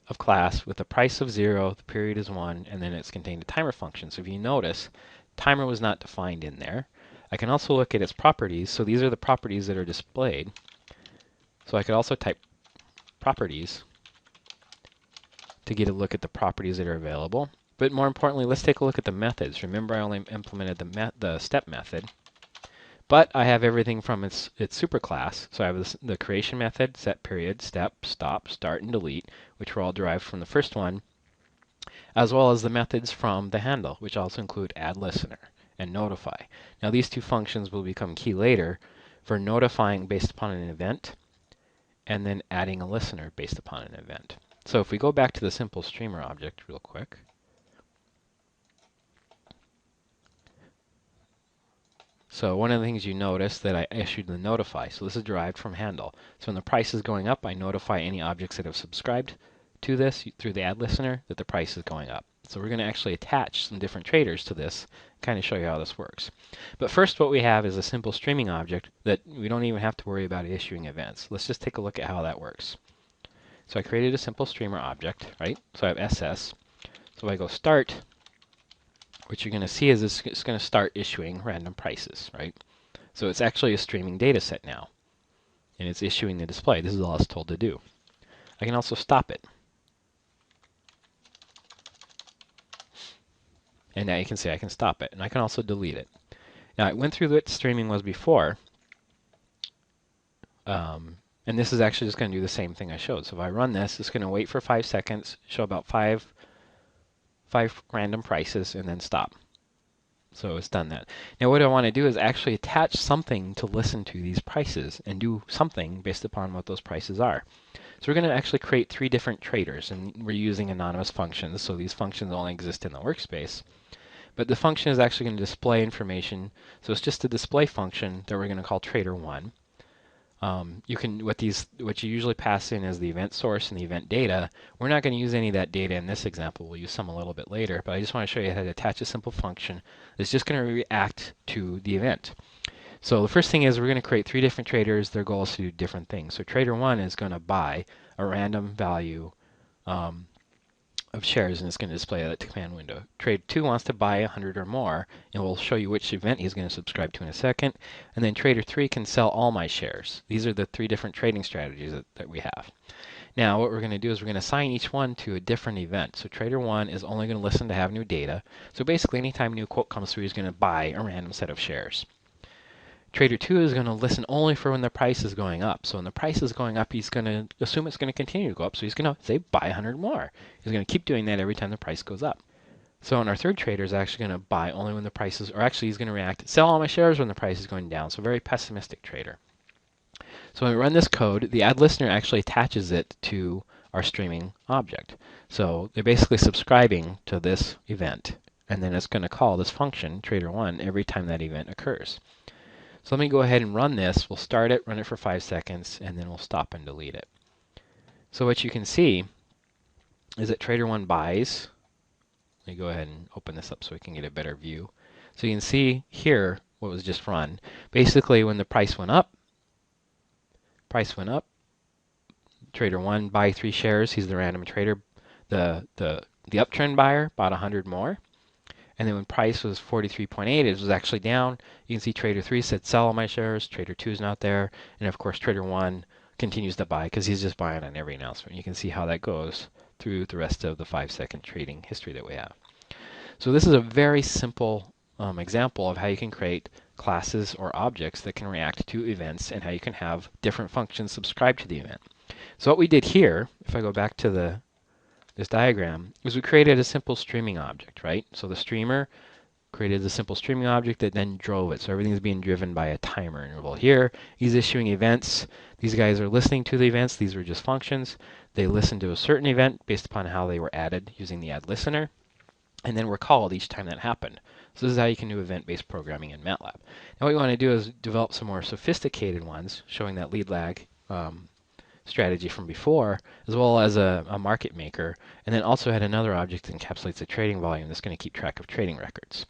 of class with a price of 0, the period is 1, and then it's contained a timer function. So if you notice, timer was not defined in there. I can also look at its properties. So these are the properties that are displayed. So I could also type properties to get a look at the properties that are available. But more importantly, let's take a look at the methods. Remember, I only implemented the step method. But I have everything from its superclass. So I have the creation method, set period, step, stop, start, and delete, which were all derived from the first one, as well as the methods from the handle, which also include add listener and notify. Now these two functions will become key later for notifying based upon an event, and then adding a listener based upon an event. So if we go back to the simple streamer object real quick, so one of the things you notice that I issued the notify. So this is derived from handle. So when the price is going up, I notify any objects that have subscribed to this through the add listener that the price is going up. So we're going to actually attach some different traders to this, kind of show you how this works. But first what we have is a simple streaming object that we don't even have to worry about issuing events. Let's just take a look at how that works. So I created a simple streamer object, right? So I have SS. So if I go start, what you're going to see is it's going to start issuing random prices, right? So it's actually a streaming data set now, and it's issuing the display. This is all it's told to do. I can also stop it. And now you can see I can stop it, and I can also delete it. Now I went through what streaming was before, And this is actually just going to do the same thing I showed. So if I run this, it's going to wait for 5 seconds, show about five random prices, and then stop. So it's done that. Now what I want to do is actually attach something to listen to these prices and do something based upon what those prices are. So we're going to actually create 3 different traders, and we're using anonymous functions, so these functions only exist in the workspace. But the function is actually going to display information, so it's just a display function that we're going to call trader1. What you usually pass in as the event source and the event data. We're not going to use any of that data in this example. We'll use some a little bit later, but I just want to show you how to attach a simple function that's just going to react to the event. So the first thing is we're going to create 3 different traders. Their goal is to do different things. So trader 1 is going to buy a random value of shares, and it's going to display that command window. Trader 2 wants to buy 100 or more, and we'll show you which event he's going to subscribe to in a second. And then trader 3 can sell all my shares. These are the 3 different trading strategies that we have. Now what we're going to do is we're going to assign each one to a different event. So trader 1 is only going to listen to have new data. So basically anytime a new quote comes through, he's going to buy a random set of shares. Trader 2 is going to listen only for when the price is going up. So when the price is going up, he's going to assume it's going to continue to go up. So he's going to say buy 100 more. He's going to keep doing that every time the price goes up. So our third trader is actually going to buy only when the price is, or actually he's going to react, sell all my shares when the price is going down. So very pessimistic trader. So when we run this code, the add listener actually attaches it to our streaming object. So they're basically subscribing to this event, and then it's going to call this function, trader1, every time that event occurs. So let me go ahead and run this. We'll start it, run it for 5 seconds, and then we'll stop and delete it. So what you can see is that trader 1 buys. Let me go ahead and open this up so we can get a better view. So you can see here what was just run. Basically when the price went up, trader 1 buy 3 shares. He's the random trader. The uptrend buyer bought 100 more. And then when price was 43.8, it was actually down. You can see trader 3 said sell all my shares. Trader 2 is not there. And of course trader 1 continues to buy because he's just buying on every announcement. You can see how that goes through the rest of the 5-second trading history that we have. So this is a very simple example of how you can create classes or objects that can react to events and how you can have different functions subscribe to the event. So what we did here, if I go back to this diagram, is we created a simple streaming object, right? So the streamer created a simple streaming object that then drove it. So everything's being driven by a timer interval. Here, he's issuing events. These guys are listening to the events. These were just functions. They listen to a certain event based upon how they were added using the add listener, and then were called each time that happened. So this is how you can do event-based programming in MATLAB. Now what you want to do is develop some more sophisticated ones, showing that lead lag strategy from before, as well as a market maker, and then also had another object that encapsulates a trading volume that's going to keep track of trading records.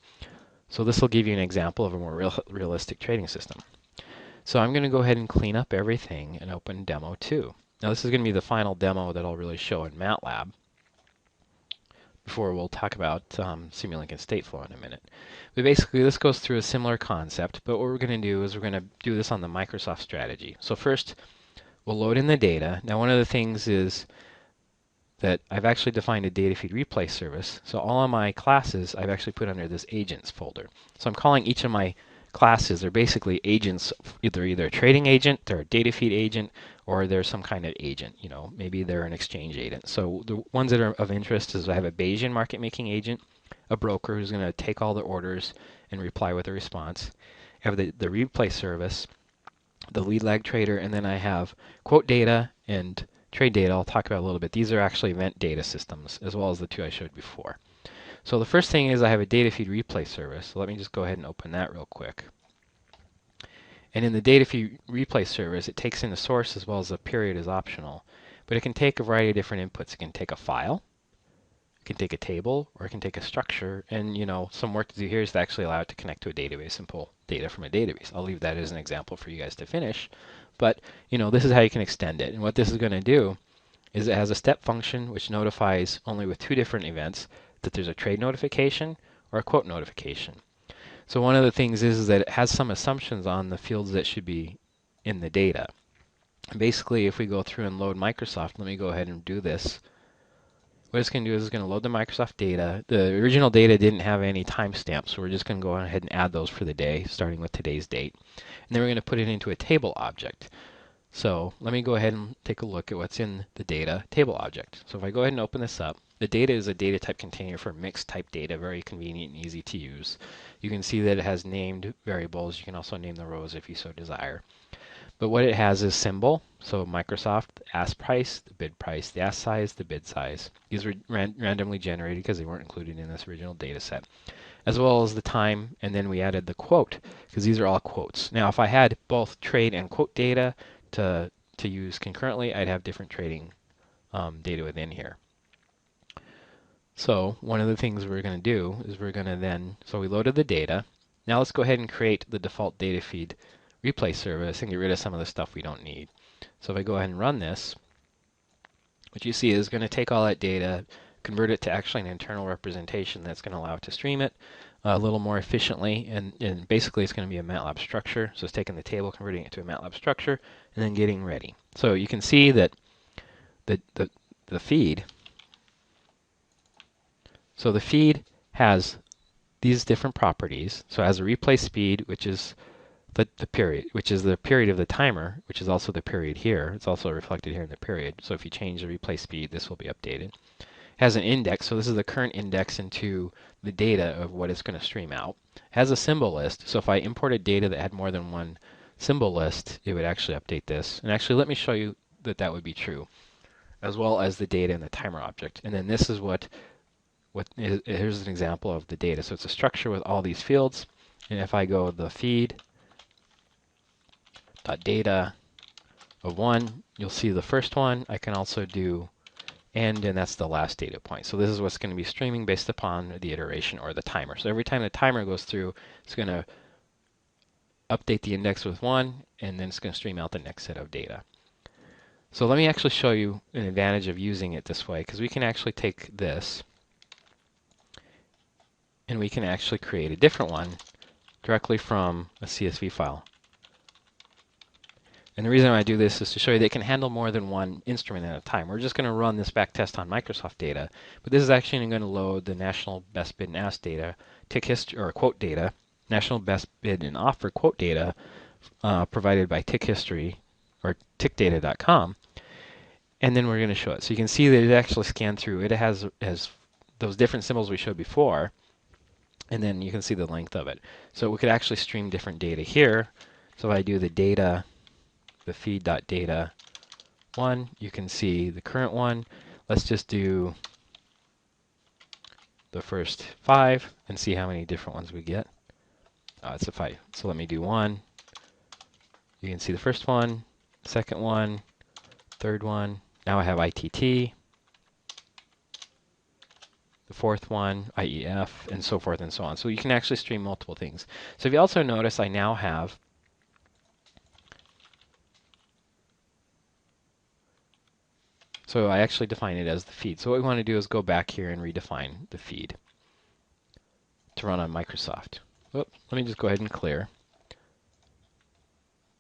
So this will give you an example of a more realistic trading system. So I'm going to go ahead and clean up everything and open demo 2. Now this is going to be the final demo that I'll really show in MATLAB before we'll talk about Simulink and Stateflow in a minute. But basically this goes through a similar concept, but what we're going to do is we're going to do this on the Microsoft strategy. So first, we'll load in the data. Now one of the things is that I've actually defined a data feed replay service. So all of my classes I've actually put under this agents folder. So I'm calling each of my classes, they're basically agents, either a trading agent, they're a data feed agent, or they're some kind of agent. You know, maybe they're an exchange agent. So the ones that are of interest is I have a Bayesian market making agent, a broker who's going to take all the orders and reply with a response. I have the replay service, the lead lag trader, and then I have quote data and trade data. I'll talk about a little bit. These are actually event data systems as well as the 2 I showed before. So the first thing is I have a data feed replay service. So let me just go ahead and open that real quick. And in the data feed replay service, it takes in the source as well as the period is optional. But it can take a variety of different inputs. It can take a file, it can take a table, or it can take a structure. And some work to do here is to actually allow it to connect to a database and pull data from a database. I'll leave that as an example for you guys to finish. But this is how you can extend it. And what this is going to do is it has a step function which notifies only with 2 different events that there's a trade notification or a quote notification. So one of the things is that it has some assumptions on the fields that should be in the data. And basically, if we go through and load Microsoft, let me go ahead and do this. What it's going to do is it's going to load the Microsoft data. The original data didn't have any timestamps, so we're just going to go ahead and add those for the day, starting with today's date. And then we're going to put it into a table object. So let me go ahead and take a look at what's in the data table object. So if I go ahead and open this up, the data is a data type container for mixed type data, very convenient and easy to use. You can see that it has named variables. You can also name the rows if you so desire. But what it has is symbol, so Microsoft, ask price, the bid price, the ask size, the bid size. These were randomly generated because they weren't included in this original data set, as well as the time, and then we added the quote, because these are all quotes. Now, if I had both trade and quote data to use concurrently, I'd have different trading data within here. So one of the things we're going to do is we're going to then, so we loaded the data. Now let's go ahead and create the default data feed replay service and get rid of some of the stuff we don't need. So if I go ahead and run this, what you see is going to take all that data, convert it to actually an internal representation that's going to allow it to stream it a little more efficiently, and basically it's going to be a MATLAB structure. So it's taking the table, converting it to a MATLAB structure, and then getting ready. So you can see that the feed, so the feed has these different properties. So it has a replay speed, which is the period, which is the period of the timer, which is also the period here. It's also reflected here in the period. So if you change the replay speed, this will be updated. It has an index, so this is the current index into the data of what it's going to stream out. It has a symbol list, so if I imported data that had more than one symbol list, it would actually update this. And actually, let me show you that that would be true, as well as the data in the timer object. And then this is here's an example of the data. So it's a structure with all these fields. And if I go the feed data of 1, you'll see the first one. I can also do and that's the last data point. So this is what's going to be streaming based upon the iteration or the timer. So every time the timer goes through, it's going to update the index with 1, and then it's going to stream out the next set of data. So let me actually show you an advantage of using it this way, because we can actually take this and we can actually create a different one directly from a CSV file. And the reason I do this is to show you that it can handle more than one instrument at a time. We're just going to run this back test on Microsoft data, but this is actually going to load the national best bid and ask data, tick history or quote data, national best bid and offer quote data provided by tick history or tickdata.com, and then we're going to show it. So you can see that it actually scanned through. It has those different symbols we showed before, and then you can see the length of it. So we could actually stream different data here. So if I do the data, the feed.data 1, you can see the current one. Let's just do the first 5 and see how many different ones we get. It's a 5. So let me do 1. You can see the first one, second one, third one. Now I have ITT, the fourth one, IEF, and so forth and so on. So you can actually stream multiple things. So if you also notice, I now have so I actually define it as the feed. So what we want to do is go back here and redefine the feed to run on Microsoft. Let me just go ahead and clear.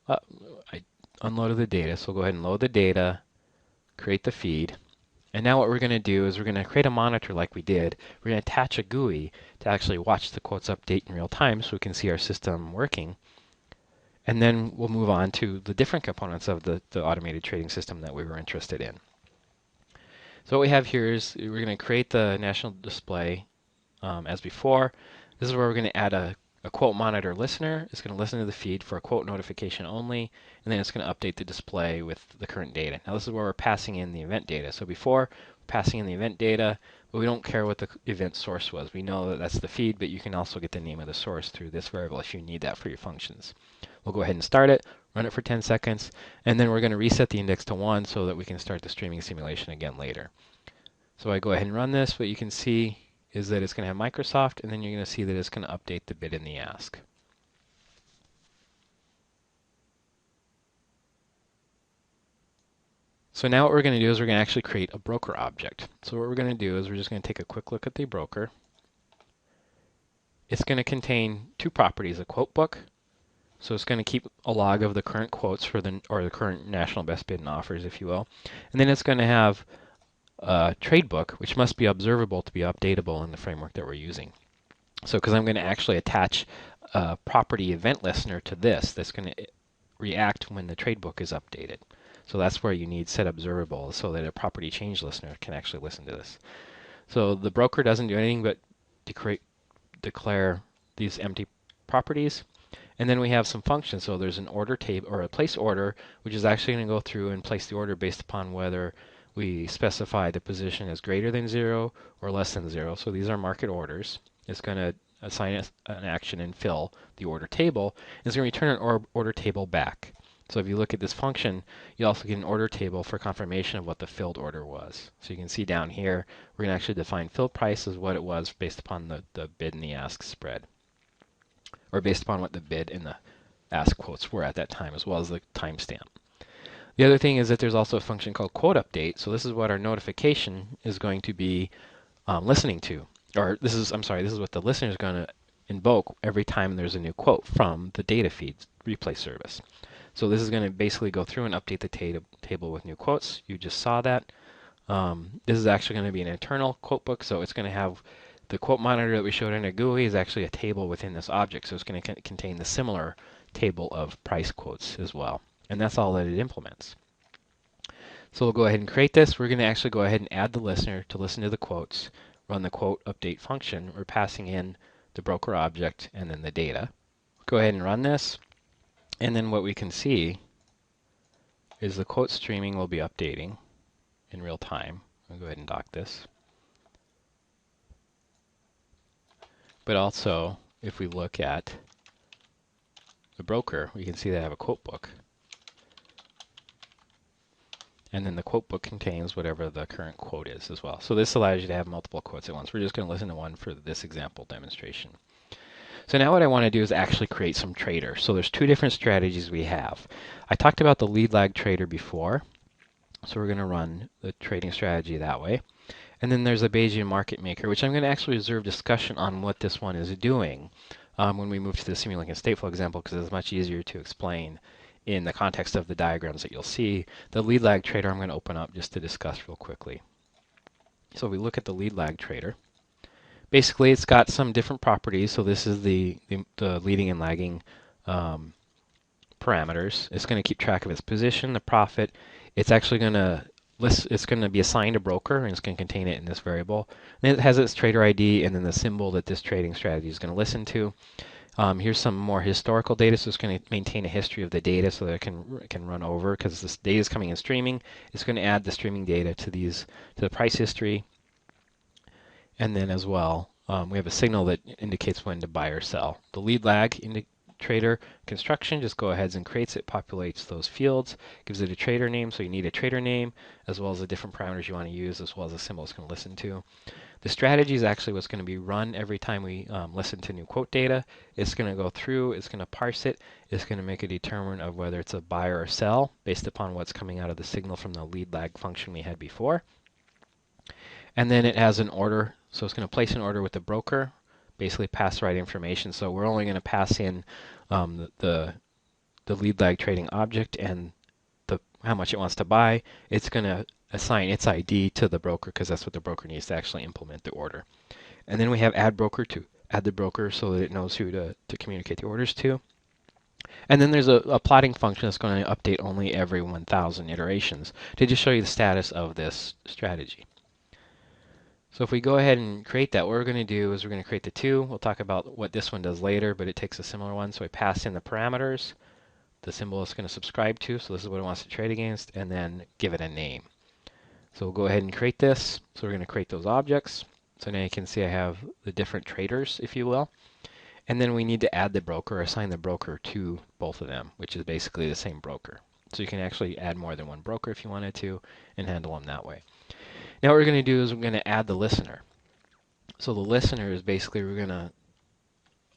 I unloaded the data, so we'll go ahead and load the data, create the feed. And now what we're going to do is we're going to create a monitor like we did. We're going to attach a GUI to actually watch the quotes update in real time so we can see our system working. And then we'll move on to the different components of the automated trading system that we were interested in. So what we have here is we're going to create the national display as before. This is where we're going to add a quote monitor listener. It's going to listen to the feed for a quote notification only, and then it's going to update the display with the current data. Now this is where we're passing in the event data. So before, passing in the event data, but we don't care what the event source was. We know that that's the feed, but you can also get the name of the source through this variable if you need that for your functions. We'll go ahead and start it, run it for 10 seconds, and then we're going to reset the index to 1 so that we can start the streaming simulation again later. So I go ahead and run this. What you can see is that it's going to have Microsoft, and then you're going to see that it's going to update the bid and the ask. So now what we're going to do is we're going to actually create a broker object. So what we're going to do is we're just going to take a quick look at the broker. It's going to contain two properties, a quote book. So it's going to keep a log of the current quotes for the current national best bid and offers, if you will. And then it's going to have a trade book, which must be observable to be updatable in the framework that we're using. So because I'm going to actually attach a property event listener to this, that's going to react when the trade book is updated. So that's where you need set observables so that a property change listener can actually listen to this. So the broker doesn't do anything but declare these empty properties. And then we have some functions. So there's an order table or a place order, which is actually going to go through and place the order based upon whether we specify the position as greater than 0 or less than 0. So these are market orders. It's going to assign an action and fill the order table. And it's going to return an order table back. So if you look at this function, you also get an order table for confirmation of what the filled order was. So you can see down here, we're going to actually define filled price as what it was based upon the bid and the ask spread, or based upon what the bid and the ask quotes were at that time, as well as the timestamp. The other thing is that there's also a function called quote update. So this is what our notification is going to be listening to, or this is what the listener is going to invoke every time there's a new quote from the data feed replay service. So this is going to basically go through and update the table with new quotes. You just saw that. This is actually going to be an internal quote book, so it's going to have the quote monitor that we showed in a GUI is actually a table within this object, so it's going to contain the similar table of price quotes as well. And that's all that it implements. So we'll go ahead and create this. We're going to actually go ahead and add the listener to listen to the quotes, run the quote update function. We're passing in the broker object and then the data. Go ahead and run this. And then what we can see is the quote streaming will be updating in real time. I'll go ahead and dock this. But also, if we look at the broker, we can see that I have a quote book. And then the quote book contains whatever the current quote is as well. So this allows you to have multiple quotes at once. We're just going to listen to one for this example demonstration. So now what I want to do is actually create some traders. So there's two different strategies we have. I talked about the lead lag trader before. So we're going to run the trading strategy that way. And then there's a Bayesian market maker, which I'm going to actually reserve discussion on what this one is doing when we move to the Simulink and stateful example, because it's much easier to explain in the context of the diagrams that you'll see. The lead lag trader I'm going to open up just to discuss real quickly. So we look at the lead lag trader. Basically, it's got some different properties. So this is the leading and lagging parameters. It's going to keep track of its position, the profit. It's actually going to it's going to be assigned a broker, and it's going to contain it in this variable. Then it has its trader ID and then the symbol that this trading strategy is going to listen to. Here's some more historical data, so it's going to maintain a history of the data so that it can run over, because this data is coming in streaming. It's going to add the streaming data to the price history. And then as well, we have a signal that indicates when to buy or sell. The lead lag trader construction just go ahead and creates it, populates those fields, gives it a trader name, so you need a trader name, as well as the different parameters you want to use, as well as the symbol it's going to listen to. The strategy is actually what's going to be run every time we listen to new quote data. It's going to go through, it's going to parse it, it's going to make a determinant of whether it's a buy or a sell based upon what's coming out of the signal from the lead lag function we had before. And then it has an order, so it's going to place an order with the broker, basically pass the right information. So we're only going to pass in the lead lag trading object and how much it wants to buy. It's going to assign its ID to the broker, because that's what the broker needs to actually implement the order. And then we have add broker to add the broker so that it knows who to communicate the orders to. And then there's a plotting function that's going to update only every 1,000 iterations to just show you the status of this strategy. So if we go ahead and create that, what we're going to do is we're going to create the two. We'll talk about what this one does later, but it takes a similar one. So we pass in the parameters, the symbol it's going to subscribe to, so this is what it wants to trade against, and then give it a name. So we'll go ahead and create this. So we're going to create those objects. So now you can see I have the different traders, if you will. And then we need to add the broker, assign the broker to both of them, which is basically the same broker. So you can actually add more than one broker if you wanted to and handle them that way. Now what we're going to do is we're going to add the listener. So the listener is basically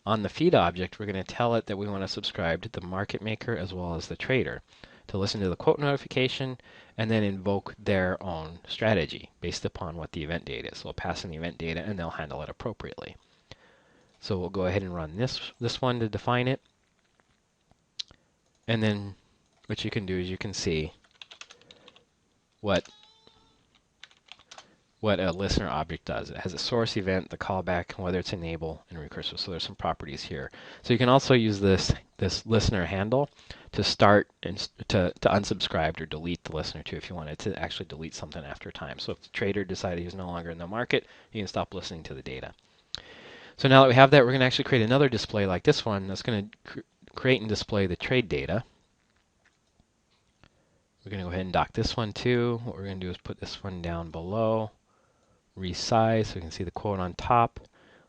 on the feed object, we're going to tell it that we want to subscribe to the market maker as well as the trader to listen to the quote notification and then invoke their own strategy based upon what the event data is. So we'll pass in the event data and they'll handle it appropriately. So we'll go ahead and run this one to define it. And then what you can do is you can see what what a listener object does. It has a source event, the callback, whether it's enable and recursive. So there's some properties here. So you can also use this listener handle to start and to unsubscribe or delete the listener too if you wanted to actually delete something after time. So if the trader decided he's no longer in the market, you can stop listening to the data. So now that we have that, we're going to actually create another display like this one that's going to create and display the trade data. We're going to go ahead and dock this one too. What we're going to do is put this one down below, resize so we can see the quote on top,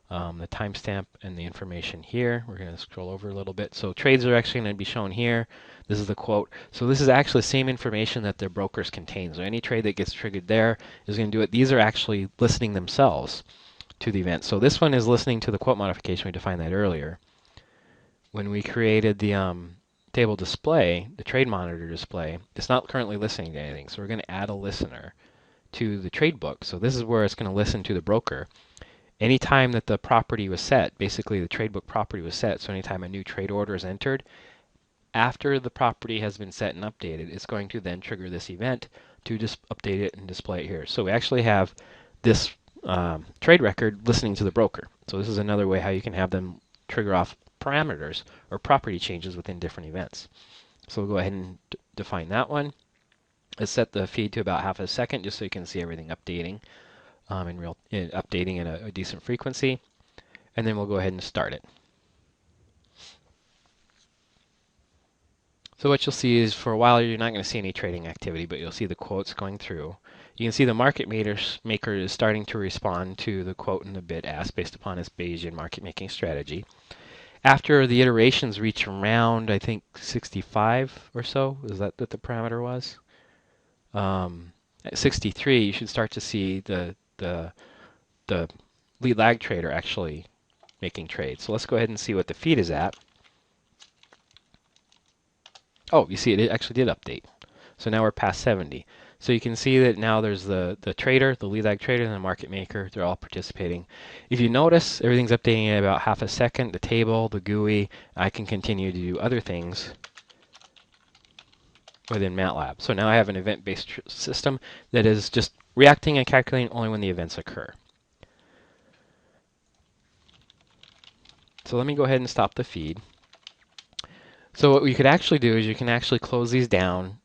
the timestamp and the information here. We're going to scroll over a little bit. So trades are actually going to be shown here. This is the quote. So this is actually the same information that their brokers contain. So any trade that gets triggered there is going to do it. These are actually listening themselves to the event. So this one is listening to the quote modification. We defined that earlier. When we created the table display, the trade monitor display, it's not currently listening to anything. So we're going to add a listener to the trade book. So this is where it's going to listen to the broker. Anytime that the property was set, basically the trade book property was set, so anytime a new trade order is entered, after the property has been set and updated, it's going to then trigger this event to just update it and display it here. So we actually have this trade record listening to the broker. So this is another way how you can have them trigger off parameters or property changes within different events. So we'll go ahead and define that one. Let's set the feed to about half a second just so you can see everything updating updating at a decent frequency. And then we'll go ahead and start it. So what you'll see is for a while you're not going to see any trading activity, but you'll see the quotes going through. You can see the market maker is starting to respond to the quote and the bid ask based upon its Bayesian market making strategy. After the iterations reach around, I think 65 or so, is that what the parameter was? At 63, you should start to see the lead lag trader actually making trades. So let's go ahead and see what the feed is at. Oh, you see it actually did update. So now we're past 70. So you can see that now there's the trader, the lead lag trader, and the market maker. They're all participating. If you notice, everything's updating at about half a second. The table, the GUI, I can continue to do other things within MATLAB. So now I have an event-based system that is just reacting and calculating only when the events occur. So let me go ahead and stop the feed. So what we could actually do is you can actually close these down,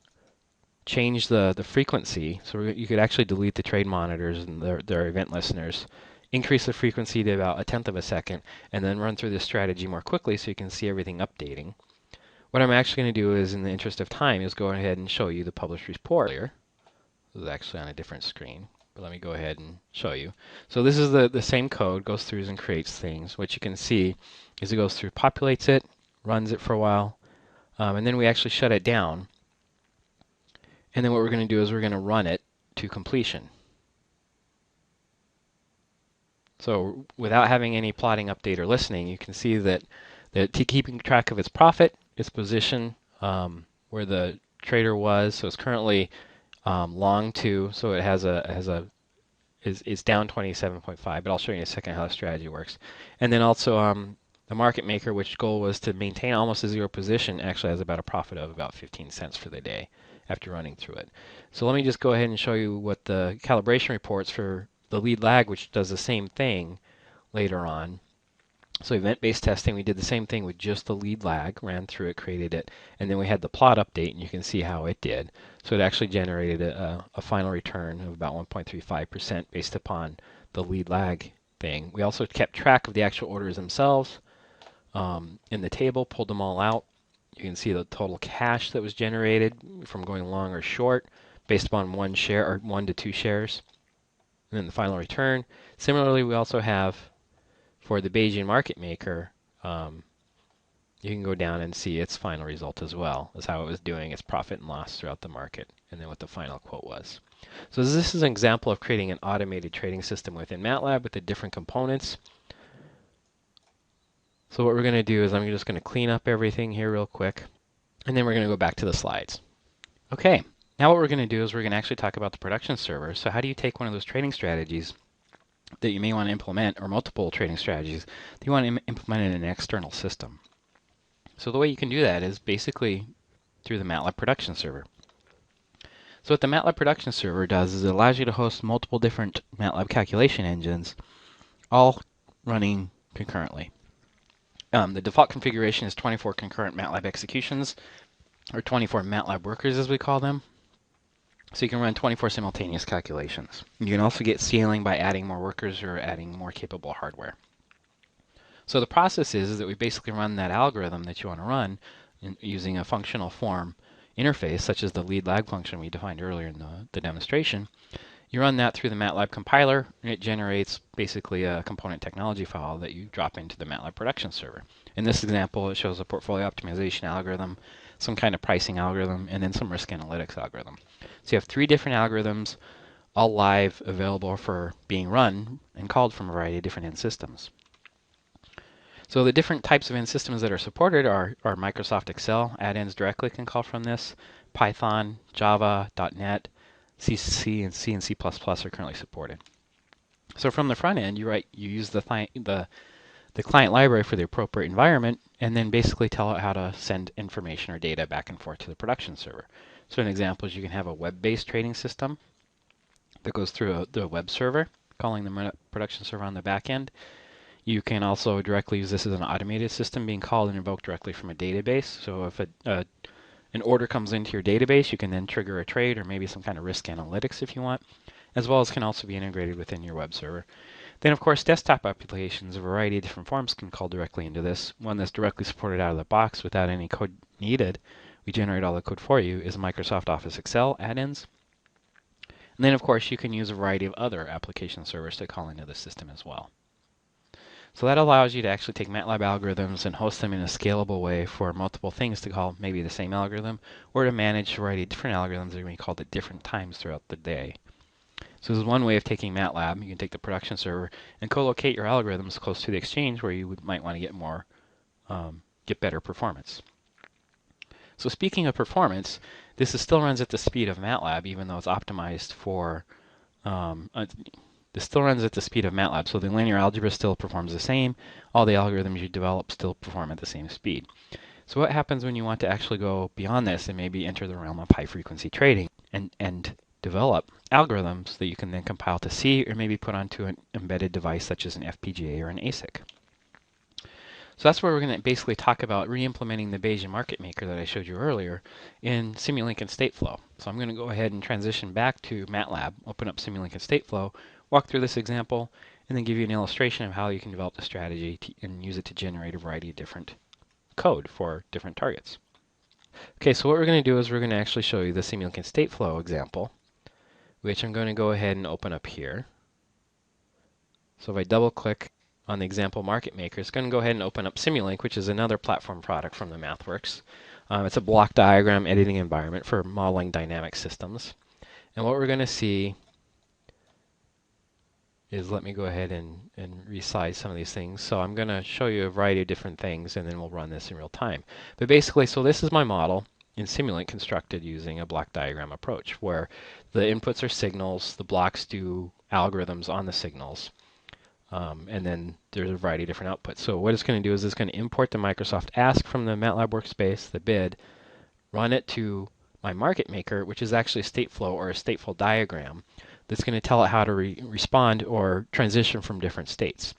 change the frequency. So you could actually delete the trade monitors and their event listeners, increase the frequency to about 1/10 of a second, and then run through this strategy more quickly so you can see everything updating. What I'm actually going to do is, in the interest of time, is go ahead and show you the published report here. This is actually on a different screen, but let me go ahead and show you. So this is the same code, goes through and creates things. What you can see is it goes through, populates it, runs it for a while, and then we actually shut it down. And then what we're going to do is we're going to run it to completion. So without having any plotting, update, or listening, you can see that keeping track of its profit, its position, where the trader was. So it's currently long 2, so it it's down 27.5. But I'll show you in a second how the strategy works. And then also the market maker, which goal was to maintain almost a 0 position, actually has about a profit of about 15 cents for the day after running through it. So let me just go ahead and show you what the calibration reports for the lead lag, which does the same thing later on. So event-based testing, we did the same thing with just the lead lag, ran through it, created it, and then we had the plot update, and you can see how it did. So it actually generated a final return of about 1.35% based upon the lead lag thing. We also kept track of the actual orders themselves in the table, pulled them all out. You can see the total cash that was generated from going long or short based upon 1 share or 1 to 2 shares. And then the final return. Similarly, we also have for the Bayesian market maker, you can go down and see its final result as well as how it was doing its profit and loss throughout the market, and then what the final quote was. So this is an example of creating an automated trading system within MATLAB with the different components. So what we're going to do is I'm just going to clean up everything here real quick, and then we're going to go back to the slides. Okay, now what we're going to do is we're going to actually talk about the production server. So how do you take one of those trading strategies that you may want to implement, or multiple trading strategies that you want to implement in an external system? So the way you can do that is basically through the MATLAB production server. So what the MATLAB production server does is it allows you to host multiple different MATLAB calculation engines, all running concurrently. The default configuration is 24 concurrent MATLAB executions, or 24 MATLAB workers as we call them. So you can run 24 simultaneous calculations. You can also get scaling by adding more workers or adding more capable hardware. So the process is that we basically run that algorithm that you want to run using a functional form interface, such as the lead lag function we defined earlier in the demonstration. You run that through the MATLAB compiler, and it generates basically a component technology file that you drop into the MATLAB production server. In this example, it shows a portfolio optimization algorithm, some kind of pricing algorithm, and then some risk analytics algorithm. So you have 3 different algorithms, all live, available for being run and called from a variety of different end systems. So the different types of end systems that are supported are Microsoft Excel. Add-ins directly can call from this. Python, Java, .NET, C, and C++ are currently supported. So from the front end, you use the client library for the appropriate environment, and then basically tell it how to send information or data back and forth to the production server. So an example is you can have a web-based trading system that goes through the web server, calling the production server on the back end. You can also directly use this as an automated system being called and invoked directly from a database. So if an order comes into your database, you can then trigger a trade or maybe some kind of risk analytics if you want, as well as can also be integrated within your web server. Then, of course, desktop applications, a variety of different forms can call directly into this. One that's directly supported out of the box without any code needed, we generate all the code for you, is Microsoft Office Excel add-ins. And then, of course, you can use a variety of other application servers to call into the system as well. So that allows you to actually take MATLAB algorithms and host them in a scalable way for multiple things to call maybe the same algorithm, or to manage a variety of different algorithms that are being called at different times throughout the day. So this is one way of taking MATLAB. You can take the production server and co-locate your algorithms close to the exchange where you might want to get better performance. So speaking of performance, this still runs at the speed of MATLAB, even though it's optimized for this still runs at the speed of MATLAB, so the linear algebra still performs the same. All the algorithms you develop still perform at the same speed. So what happens when you want to actually go beyond this and maybe enter the realm of high-frequency trading and develop algorithms that you can then compile to C or maybe put onto an embedded device such as an FPGA or an ASIC? So that's where we're going to basically talk about re-implementing the Bayesian market maker that I showed you earlier in Simulink and Stateflow. So I'm going to go ahead and transition back to MATLAB, open up Simulink and Stateflow, walk through this example, and then give you an illustration of how you can develop the strategy and use it to generate a variety of different code for different targets. Okay, so what we're going to do is we're going to actually show you the Simulink and Stateflow example, which I'm going to go ahead and open up here. So if I double-click on the example market maker, it's going to go ahead and open up Simulink, which is another platform product from the MathWorks. It's a block diagram editing environment for modeling dynamic systems. And what we're going to see is, let me go ahead and resize some of these things. So I'm going to show you a variety of different things, and then we'll run this in real time. But basically, so this is my model in Simulink constructed using a block diagram approach, where the inputs are signals, the blocks do algorithms on the signals, and then there's a variety of different outputs. So what it's going to do is it's going to import the Microsoft Ask from the MATLAB workspace, the bid, run it to my market maker, which is actually a stateflow or a stateful diagram that's going to tell it how to respond or transition from different states.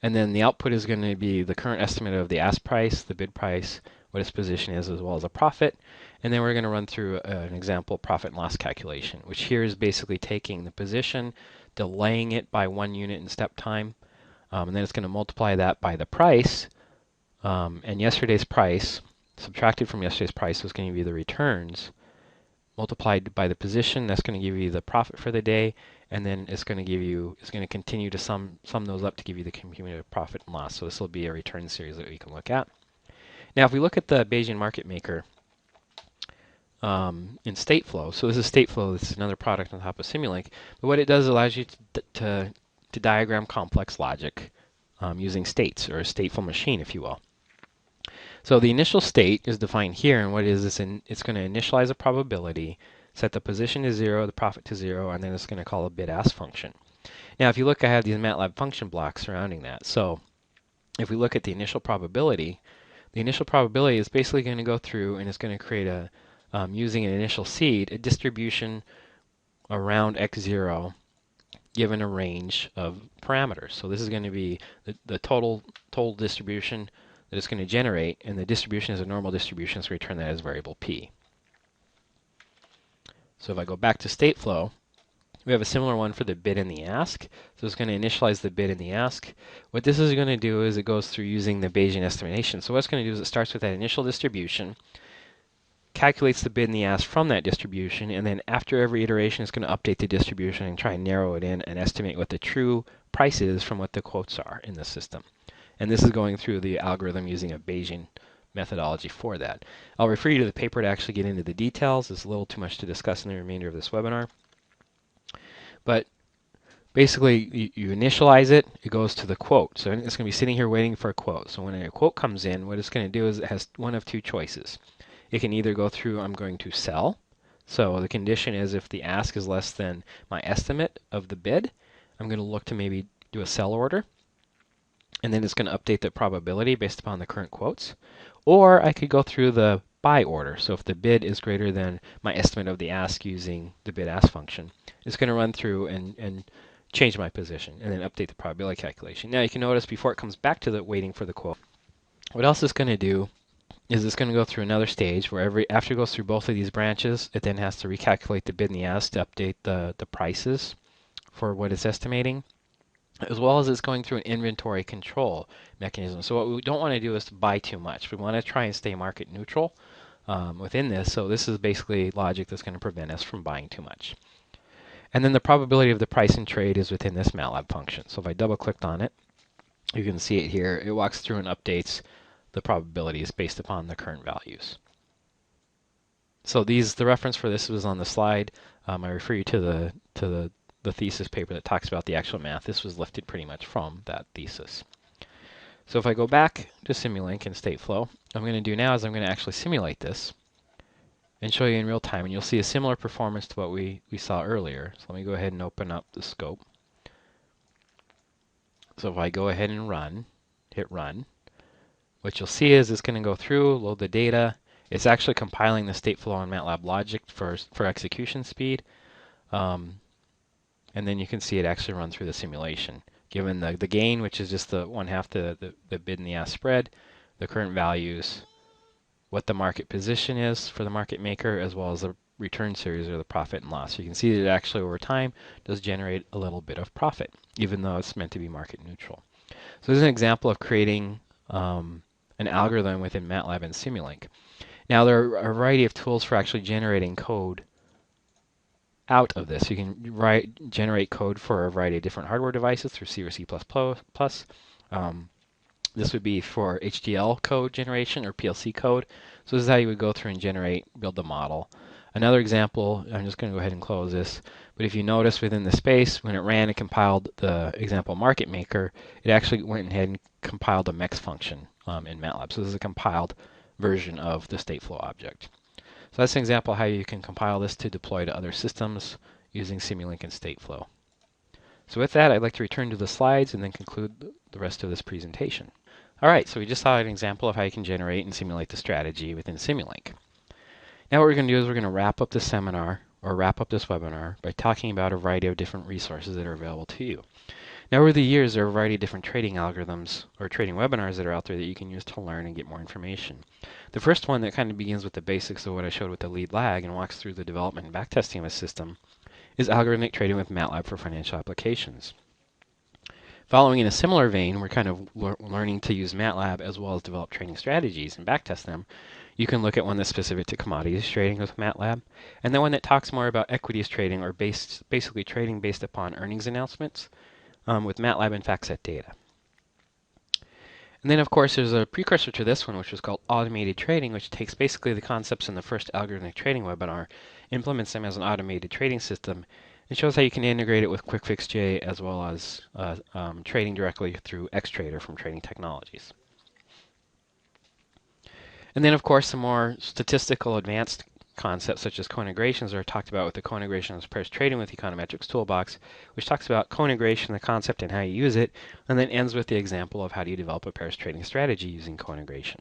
And then the output is going to be the current estimate of the ask price, the bid price, what its position is, as well as a profit. And then we're going to run through an example profit and loss calculation, which here is basically taking the position, delaying it by 1 unit in step time, and then it's going to multiply that by the price, and yesterday's price, subtracted from yesterday's price, is going to be the returns, multiplied by the position. That's going to give you the profit for the day, and then it's going to continue to sum those up to give you the cumulative profit and loss. So this will be a return series that we can look at. Now, if we look at the Bayesian market maker in Stateflow, so this is Stateflow. This is another product on top of Simulink. But what it does allows you to diagram complex logic using states, or a stateful machine, if you will. So the initial state is defined here, and what it is, it's going to initialize a probability, set the position to 0, the profit to 0, and then it's going to call a bid-ask function. Now, if you look, I have these MATLAB function blocks surrounding that. So if we look at the initial probability is basically going to go through and it's going to create a using an initial seed, a distribution around x0 given a range of parameters. So this is going to be the total distribution that it's going to generate, and the distribution is a normal distribution, so we return that as variable p. So if I go back to stateflow, we have a similar one for the bid and the ask. So it's going to initialize the bid and the ask. What this is going to do is it goes through using the Bayesian estimation. So what it's going to do is it starts with that initial distribution, calculates the bid and the ask from that distribution, and then after every iteration it's going to update the distribution and try and narrow it in and estimate what the true price is from what the quotes are in the system. And this is going through the algorithm using a Bayesian methodology for that. I'll refer you to the paper to actually get into the details. It's a little too much to discuss in the remainder of this webinar. But basically, you initialize it, it goes to the quote. So it's going to be sitting here waiting for a quote. So when a quote comes in, what it's going to do is it has one of two choices. It can either go through, I'm going to sell. So the condition is if the ask is less than my estimate of the bid, I'm going to look to maybe do a sell order. And then it's going to update the probability based upon the current quotes. Or I could go through the buy order. So if the bid is greater than my estimate of the ask using the bid ask function, it's going to run through and change my position and then update the probability calculation. Now you can notice before it comes back to the waiting for the quote, what else it's going to do is it's going to go through another stage where after it goes through both of these branches, it then has to recalculate the bid and the ask to update the prices for what it's estimating, as well as it's going through an inventory control mechanism. So what we don't want to do is to buy too much. We want to try and stay market neutral within this. So this is basically logic that's going to prevent us from buying too much. And then the probability of the price in trade is within this MATLAB function. So if I double clicked on it, you can see it here. It walks through and updates the probabilities based upon the current values. So the reference for this was on the slide. I refer you to the thesis paper that talks about the actual math. This was lifted pretty much from that thesis. So if I go back to Simulink and Stateflow, what I'm going to do now is I'm going to actually simulate this and show you in real time, and you'll see a similar performance to what we saw earlier. So let me go ahead and open up the scope. So if I go ahead and hit run, what you'll see is it's going to go through, load the data. It's actually compiling the stateflow on MATLAB logic for execution speed. And then you can see it actually run through the simulation. Given the gain, which is just the 1/2 the bid and the ask spread, the current values, what the market position is for the market maker, as well as the return series or the profit and loss. So you can see that it actually over time does generate a little bit of profit, even though it's meant to be market neutral. So this is an example of creating an algorithm within MATLAB and Simulink. Now there are a variety of tools for actually generating code out of this. You can generate code for a variety of different hardware devices through C or C++. This would be for HDL code generation or PLC code. So this is how you would go through and build the model. Another example, I'm just going to go ahead and close this, but if you notice within the space, when it ran and compiled the example market maker, it actually went ahead and compiled a MEX function in MATLAB. So this is a compiled version of the stateflow object. So that's an example of how you can compile this to deploy to other systems using Simulink and stateflow. So with that, I'd like to return to the slides and then conclude the rest of this presentation. All right, so we just saw an example of how you can generate and simulate the strategy within Simulink. Now what we're going to do is we're going to wrap up this seminar, or wrap up this webinar, by talking about a variety of different resources that are available to you. Now over the years, there are a variety of different trading algorithms or trading webinars that are out there that you can use to learn and get more information. The first one that kind of begins with the basics of what I showed with the lead lag and walks through the development and backtesting of a system is Algorithmic Trading with MATLAB for Financial Applications. Following in a similar vein, we're kind of learning to use MATLAB as well as develop trading strategies and backtest them. You can look at one that's specific to commodities trading with MATLAB, and then one that talks more about equities trading or basically trading based upon earnings announcements with MATLAB and FactSet data. And then of course there's a precursor to this one, which was called automated trading, which takes basically the concepts in the first algorithmic trading webinar, implements them as an automated trading system, and shows how you can integrate it with QuickFixJ as well as trading directly through XTrader from Trading Technologies. And then of course some more statistical advanced concepts such as co-integrations are talked about with the co-integrations pairs trading with econometrics toolbox, which talks about co-integration, the concept and how you use it, and then ends with the example of how do you develop a pairs trading strategy using co-integration.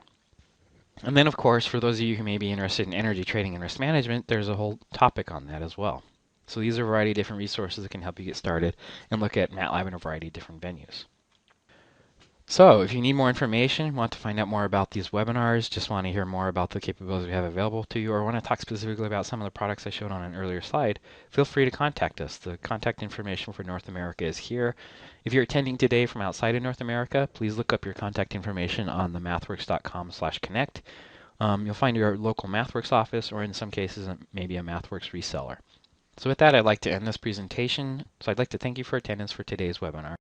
And then, of course, for those of you who may be interested in energy trading and risk management, there's a whole topic on that as well. So these are a variety of different resources that can help you get started and look at MATLAB in a variety of different venues. So if you need more information, want to find out more about these webinars, just want to hear more about the capabilities we have available to you, or want to talk specifically about some of the products I showed on an earlier slide, feel free to contact us. The contact information for North America is here. If you're attending today from outside of North America, please look up your contact information on the mathworks.com/connect. You'll find your local MathWorks office, or in some cases, maybe a MathWorks reseller. So with that, I'd like to end this presentation. So I'd like to thank you for attendance for today's webinar.